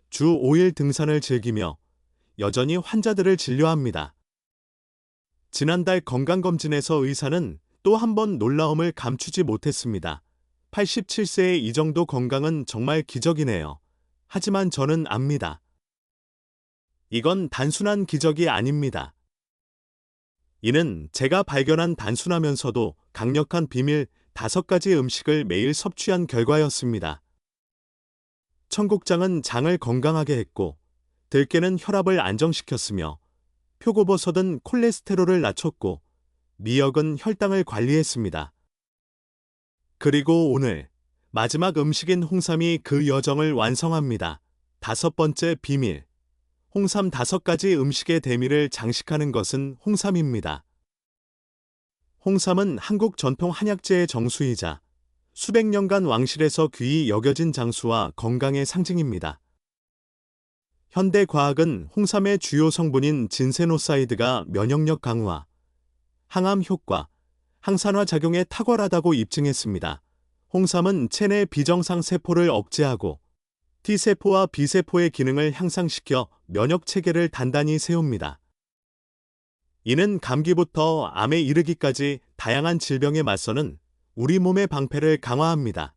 주 5일 등산을 즐기며 여전히 환자들을 진료합니다. 지난달 건강검진에서 의사는 또 한 번 놀라움을 감추지 못했습니다. 87세의 이 정도 건강은 정말 기적이네요. 하지만 저는 압니다. 이건 단순한 기적이 아닙니다. 이는 제가 발견한 단순하면서도 강력한 비밀 5가지 음식을 매일 섭취한 결과였습니다. 청국장은 장을 건강하게 했고, 들깨는 혈압을 안정시켰으며, 표고버섯은 콜레스테롤을 낮췄고, 미역은 혈당을 관리했습니다. 그리고 오늘 마지막 음식인 홍삼이 그 여정을 완성합니다. 5번째 비밀. 홍삼 5가지 음식의 대미를 장식하는 것은 홍삼입니다. 홍삼은 한국 전통 한약재의 정수이자 수백 년간 왕실에서 귀히 여겨진 장수와 건강의 상징입니다. 현대 과학은 홍삼의 주요 성분인 진세노사이드가 면역력 강화, 항암 효과, 항산화 작용에 탁월하다고 입증했습니다. 홍삼은 체내 비정상 세포를 억제하고 T세포와 B세포의 기능을 향상시켜 면역 체계를 단단히 세웁니다. 이는 감기부터 암에 이르기까지 다양한 질병에 맞서는 우리 몸의 방패를 강화합니다.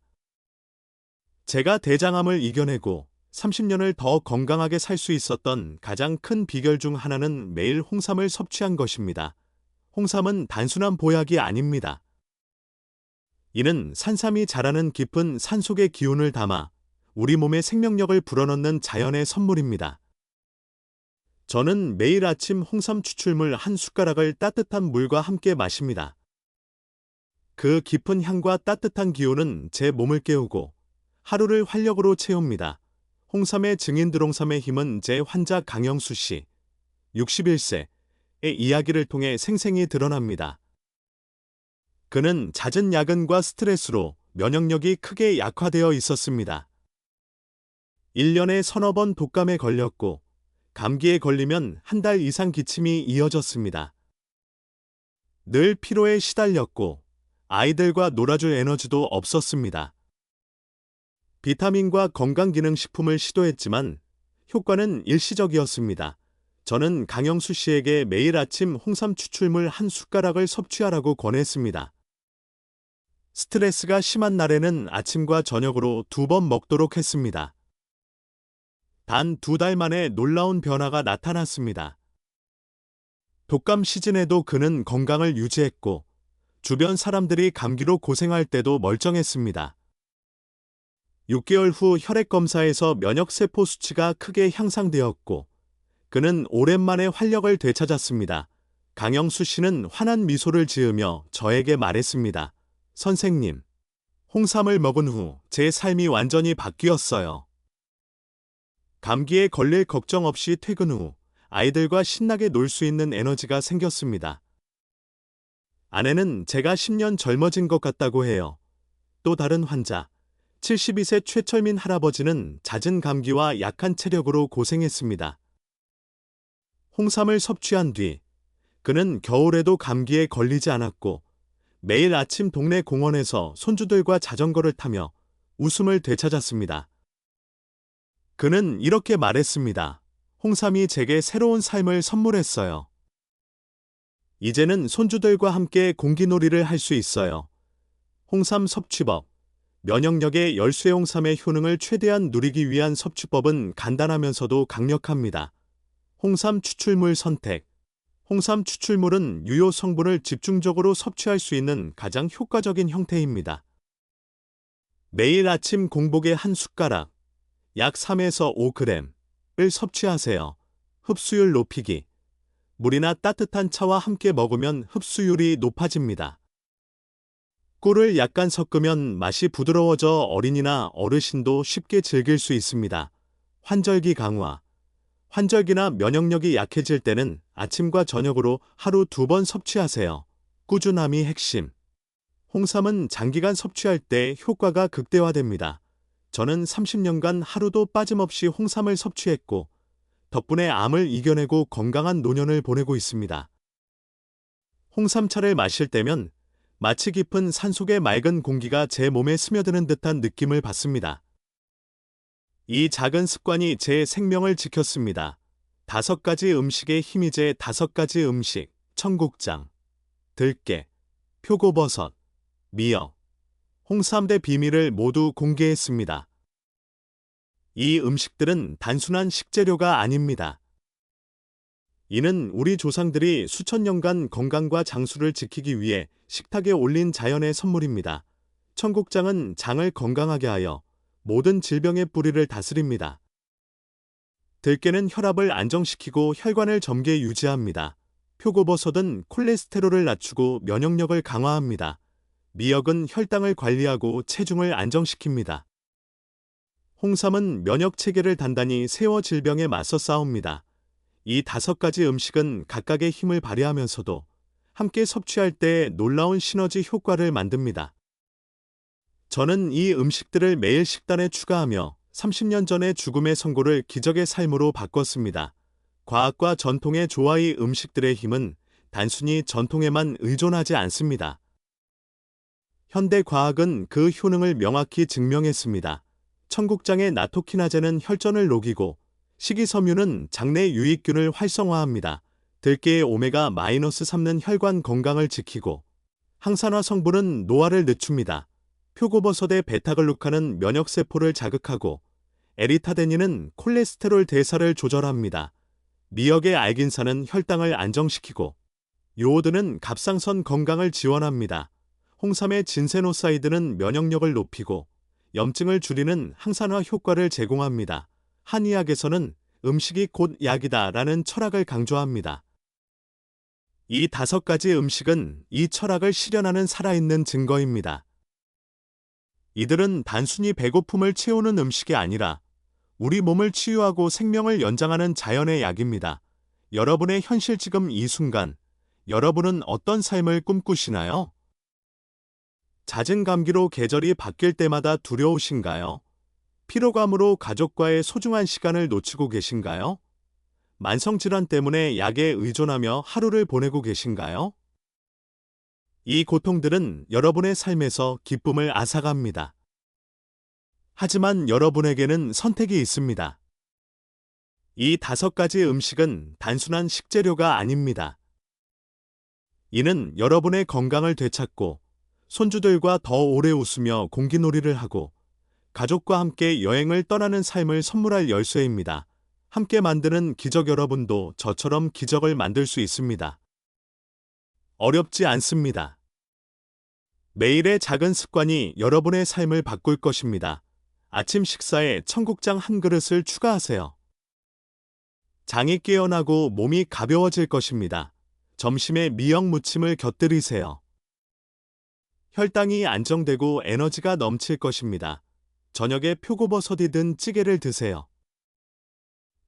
제가 대장암을 이겨내고 30년을 더 건강하게 살 수 있었던 가장 큰 비결 중 하나는 매일 홍삼을 섭취한 것입니다. 홍삼은 단순한 보약이 아닙니다. 이는 산삼이 자라는 깊은 산속의 기운을 담아 우리 몸의 생명력을 불어넣는 자연의 선물입니다. 저는 매일 아침 홍삼 추출물 한 숟가락을 따뜻한 물과 함께 마십니다. 그 깊은 향과 따뜻한 기운은 제 몸을 깨우고 하루를 활력으로 채웁니다. 홍삼의 증인드롱삼의 힘은 제 환자 강영수 씨, 61세의 이야기를 통해 생생히 드러납니다. 그는 잦은 야근과 스트레스로 면역력이 크게 약화되어 있었습니다. 1년에 서너 번 독감에 걸렸고 감기에 걸리면 한 달 이상 기침이 이어졌습니다. 늘 피로에 시달렸고 아이들과 놀아줄 에너지도 없었습니다. 비타민과 건강기능식품을 시도했지만 효과는 일시적이었습니다. 저는 강영수 씨에게 매일 아침 홍삼 추출물 한 숟가락을 섭취하라고 권했습니다. 스트레스가 심한 날에는 아침과 저녁으로 2번 먹도록 했습니다. 단 2달 만에 놀라운 변화가 나타났습니다. 독감 시즌에도 그는 건강을 유지했고 주변 사람들이 감기로 고생할 때도 멀쩡했습니다. 6개월 후 혈액검사에서 면역세포 수치가 크게 향상되었고 그는 오랜만에 활력을 되찾았습니다. 강영수 씨는 환한 미소를 지으며 저에게 말했습니다. 선생님, 홍삼을 먹은 후 제 삶이 완전히 바뀌었어요. 감기에 걸릴 걱정 없이 퇴근 후 아이들과 신나게 놀 수 있는 에너지가 생겼습니다. 아내는 제가 10년 젊어진 것 같다고 해요. 또 다른 환자, 72세 최철민 할아버지는 잦은 감기와 약한 체력으로 고생했습니다. 홍삼을 섭취한 뒤 그는 겨울에도 감기에 걸리지 않았고 매일 아침 동네 공원에서 손주들과 자전거를 타며 웃음을 되찾았습니다. 그는 이렇게 말했습니다. 홍삼이 제게 새로운 삶을 선물했어요. 이제는 손주들과 함께 공기놀이를 할 수 있어요. 홍삼 섭취법. 면역력의 열쇠홍삼의 효능을 최대한 누리기 위한 섭취법은 간단하면서도 강력합니다. 홍삼 추출물 선택. 홍삼 추출물은 유효 성분을 집중적으로 섭취할 수 있는 가장 효과적인 형태입니다. 매일 아침 공복에 한 숟가락, 약 3에서 5g을 섭취하세요. 흡수율 높이기. 물이나 따뜻한 차와 함께 먹으면 흡수율이 높아집니다. 꿀을 약간 섞으면 맛이 부드러워져 어린이나 어르신도 쉽게 즐길 수 있습니다. 환절기 강화. 환절기나 면역력이 약해질 때는 아침과 저녁으로 하루 2번 섭취하세요. 꾸준함이 핵심. 홍삼은 장기간 섭취할 때 효과가 극대화됩니다. 저는 30년간 하루도 빠짐없이 홍삼을 섭취했고 덕분에 암을 이겨내고 건강한 노년을 보내고 있습니다. 홍삼차를 마실 때면 마치 깊은 산속의 맑은 공기가 제 몸에 스며드는 듯한 느낌을 받습니다. 이 작은 습관이 제 생명을 지켰습니다. 5가지 음식의 힘이 제 5가지 음식, 청국장, 들깨, 표고버섯, 미역, 홍삼의 비밀을 모두 공개했습니다. 이 음식들은 단순한 식재료가 아닙니다. 이는 우리 조상들이 수천 년간 건강과 장수를 지키기 위해 식탁에 올린 자연의 선물입니다. 청국장은 장을 건강하게 하여 모든 질병의 뿌리를 다스립니다. 들깨는 혈압을 안정시키고 혈관을 젊게 유지합니다. 표고버섯은 콜레스테롤을 낮추고 면역력을 강화합니다. 미역은 혈당을 관리하고 체중을 안정시킵니다. 홍삼은 면역 체계를 단단히 세워 질병에 맞서 싸웁니다. 이 5가지 음식은 각각의 힘을 발휘하면서도 함께 섭취할 때 놀라운 시너지 효과를 만듭니다. 저는 이 음식들을 매일 식단에 추가하며 30년 전의 죽음의 선고를 기적의 삶으로 바꿨습니다. 과학과 전통의 조화의 음식들의 힘은 단순히 전통에만 의존하지 않습니다. 현대 과학은 그 효능을 명확히 증명했습니다. 청국장의 나토키나제는 혈전을 녹이고 식이섬유는 장내 유익균을 활성화합니다. 들깨의 오메가-3는 혈관 건강을 지키고 항산화 성분은 노화를 늦춥니다. 표고버섯의 베타글루칸은 면역세포를 자극하고 에리타데닌은 콜레스테롤 대사를 조절합니다. 미역의 알긴산은 혈당을 안정시키고 요오드는 갑상선 건강을 지원합니다. 홍삼의 진세노사이드는 면역력을 높이고 염증을 줄이는 항산화 효과를 제공합니다. 한의학에서는 음식이 곧 약이다라는 철학을 강조합니다. 이 5가지 음식은 이 철학을 실현하는 살아있는 증거입니다. 이들은 단순히 배고픔을 채우는 음식이 아니라 우리 몸을 치유하고 생명을 연장하는 자연의 약입니다. 여러분의 현실 지금 이 순간, 여러분은 어떤 삶을 꿈꾸시나요? 잦은 감기로 계절이 바뀔 때마다 두려우신가요? 피로감으로 가족과의 소중한 시간을 놓치고 계신가요? 만성질환 때문에 약에 의존하며 하루를 보내고 계신가요? 이 고통들은 여러분의 삶에서 기쁨을 앗아갑니다. 하지만 여러분에게는 선택이 있습니다. 이 5가지 음식은 단순한 식재료가 아닙니다. 이는 여러분의 건강을 되찾고 손주들과 더 오래 웃으며 공기놀이를 하고 가족과 함께 여행을 떠나는 삶을 선물할 열쇠입니다. 함께 만드는 기적 여러분도 저처럼 기적을 만들 수 있습니다. 어렵지 않습니다. 매일의 작은 습관이 여러분의 삶을 바꿀 것입니다. 아침 식사에 청국장 한 그릇을 추가하세요. 장이 깨어나고 몸이 가벼워질 것입니다. 점심에 미역 무침을 곁들이세요. 혈당이 안정되고 에너지가 넘칠 것입니다. 저녁에 표고버섯이 든 찌개를 드세요.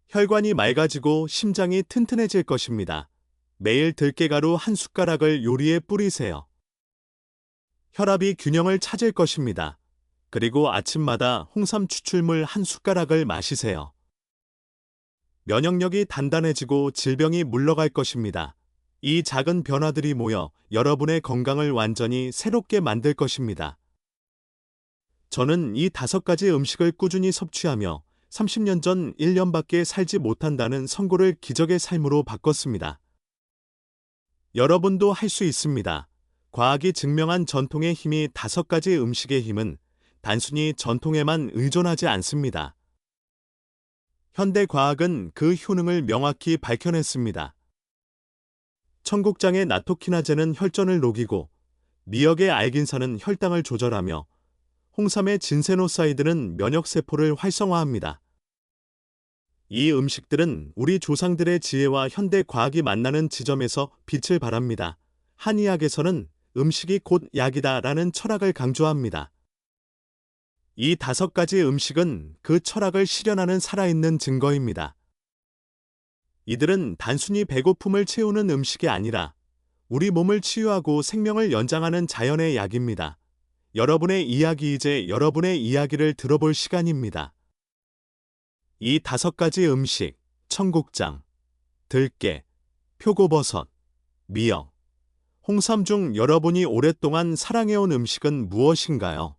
혈관이 맑아지고 심장이 튼튼해질 것입니다. 매일 들깨가루 한 숟가락을 요리에 뿌리세요. 혈압이 균형을 찾을 것입니다. 그리고 아침마다 홍삼 추출물 한 숟가락을 마시세요. 면역력이 단단해지고 질병이 물러갈 것입니다. 이 작은 변화들이 모여 여러분의 건강을 완전히 새롭게 만들 것입니다. 저는 이 5가지 음식을 꾸준히 섭취하며 30년 전 1년밖에 살지 못한다는 선고를 기적의 삶으로 바꿨습니다. 여러분도 할 수 있습니다. 과학이 증명한 전통의 힘이 5가지 음식의 힘은 단순히 전통에만 의존하지 않습니다. 현대 과학은 그 효능을 명확히 밝혀냈습니다. 청국장의 나토키나제는 혈전을 녹이고 미역의 알긴산은 혈당을 조절하며 홍삼의 진세노사이드는 면역세포를 활성화합니다. 이 음식들은 우리 조상들의 지혜와 현대 과학이 만나는 지점에서 빛을 발합니다. 한의학에서는 음식이 곧 약이다라는 철학을 강조합니다. 이 5가지 음식은 그 철학을 실현하는 살아있는 증거입니다. 이들은 단순히 배고픔을 채우는 음식이 아니라 우리 몸을 치유하고 생명을 연장하는 자연의 약입니다. 여러분의 이야기 이제 여러분의 이야기를 들어볼 시간입니다. 이 5가지 음식, 청국장, 들깨, 표고버섯, 미역, 홍삼 중 여러분이 오랫동안 사랑해온 음식은 무엇인가요?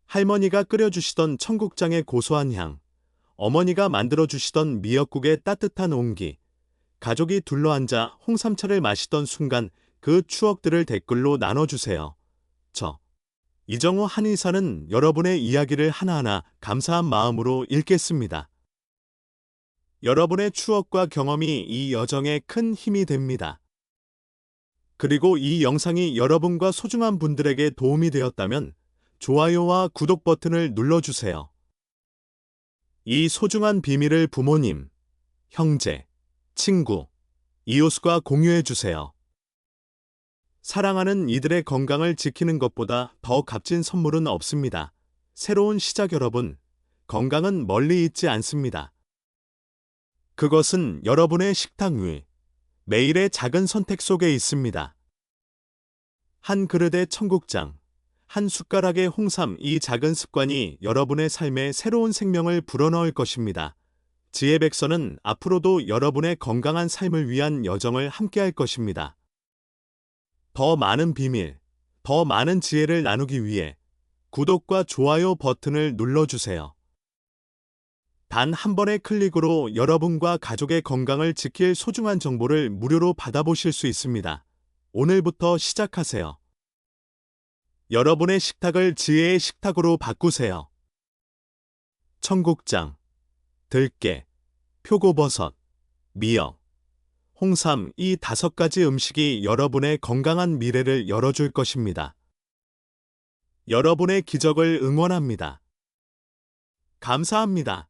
할머니가 끓여주시던 청국장의 고소한 향, 어머니가 만들어주시던 미역국의 따뜻한 온기, 가족이 둘러앉아 홍삼차를 마시던 순간 그 추억들을 댓글로 나눠주세요. 저 이정호 한의사는 여러분의 이야기를 하나하나 감사한 마음으로 읽겠습니다. 여러분의 추억과 경험이 이 여정에 큰 힘이 됩니다. 그리고 이 영상이 여러분과 소중한 분들에게 도움이 되었다면 좋아요와 구독 버튼을 눌러주세요. 이 소중한 비밀을 부모님, 형제, 친구, 이웃과 공유해주세요. 사랑하는 이들의 건강을 지키는 것보다 더 값진 선물은 없습니다. 새로운 시작 여러분, 건강은 멀리 있지 않습니다. 그것은 여러분의 식탁 위, 매일의 작은 선택 속에 있습니다. 한 그릇의 청국장, 한 숟가락의 홍삼, 이 작은 습관이 여러분의 삶에 새로운 생명을 불어넣을 것입니다. 지혜백서는 앞으로도 여러분의 건강한 삶을 위한 여정을 함께할 것입니다. 더 많은 비밀, 더 많은 지혜를 나누기 위해 구독과 좋아요 버튼을 눌러주세요. 단 한 번의 클릭으로 여러분과 가족의 건강을 지킬 소중한 정보를 무료로 받아보실 수 있습니다. 오늘부터 시작하세요. 여러분의 식탁을 지혜의 식탁으로 바꾸세요. 청국장, 들깨, 표고버섯, 미역, 홍삼, 이 5가지 음식이 여러분의 건강한 미래를 열어줄 것입니다. 여러분의 기적을 응원합니다. 감사합니다.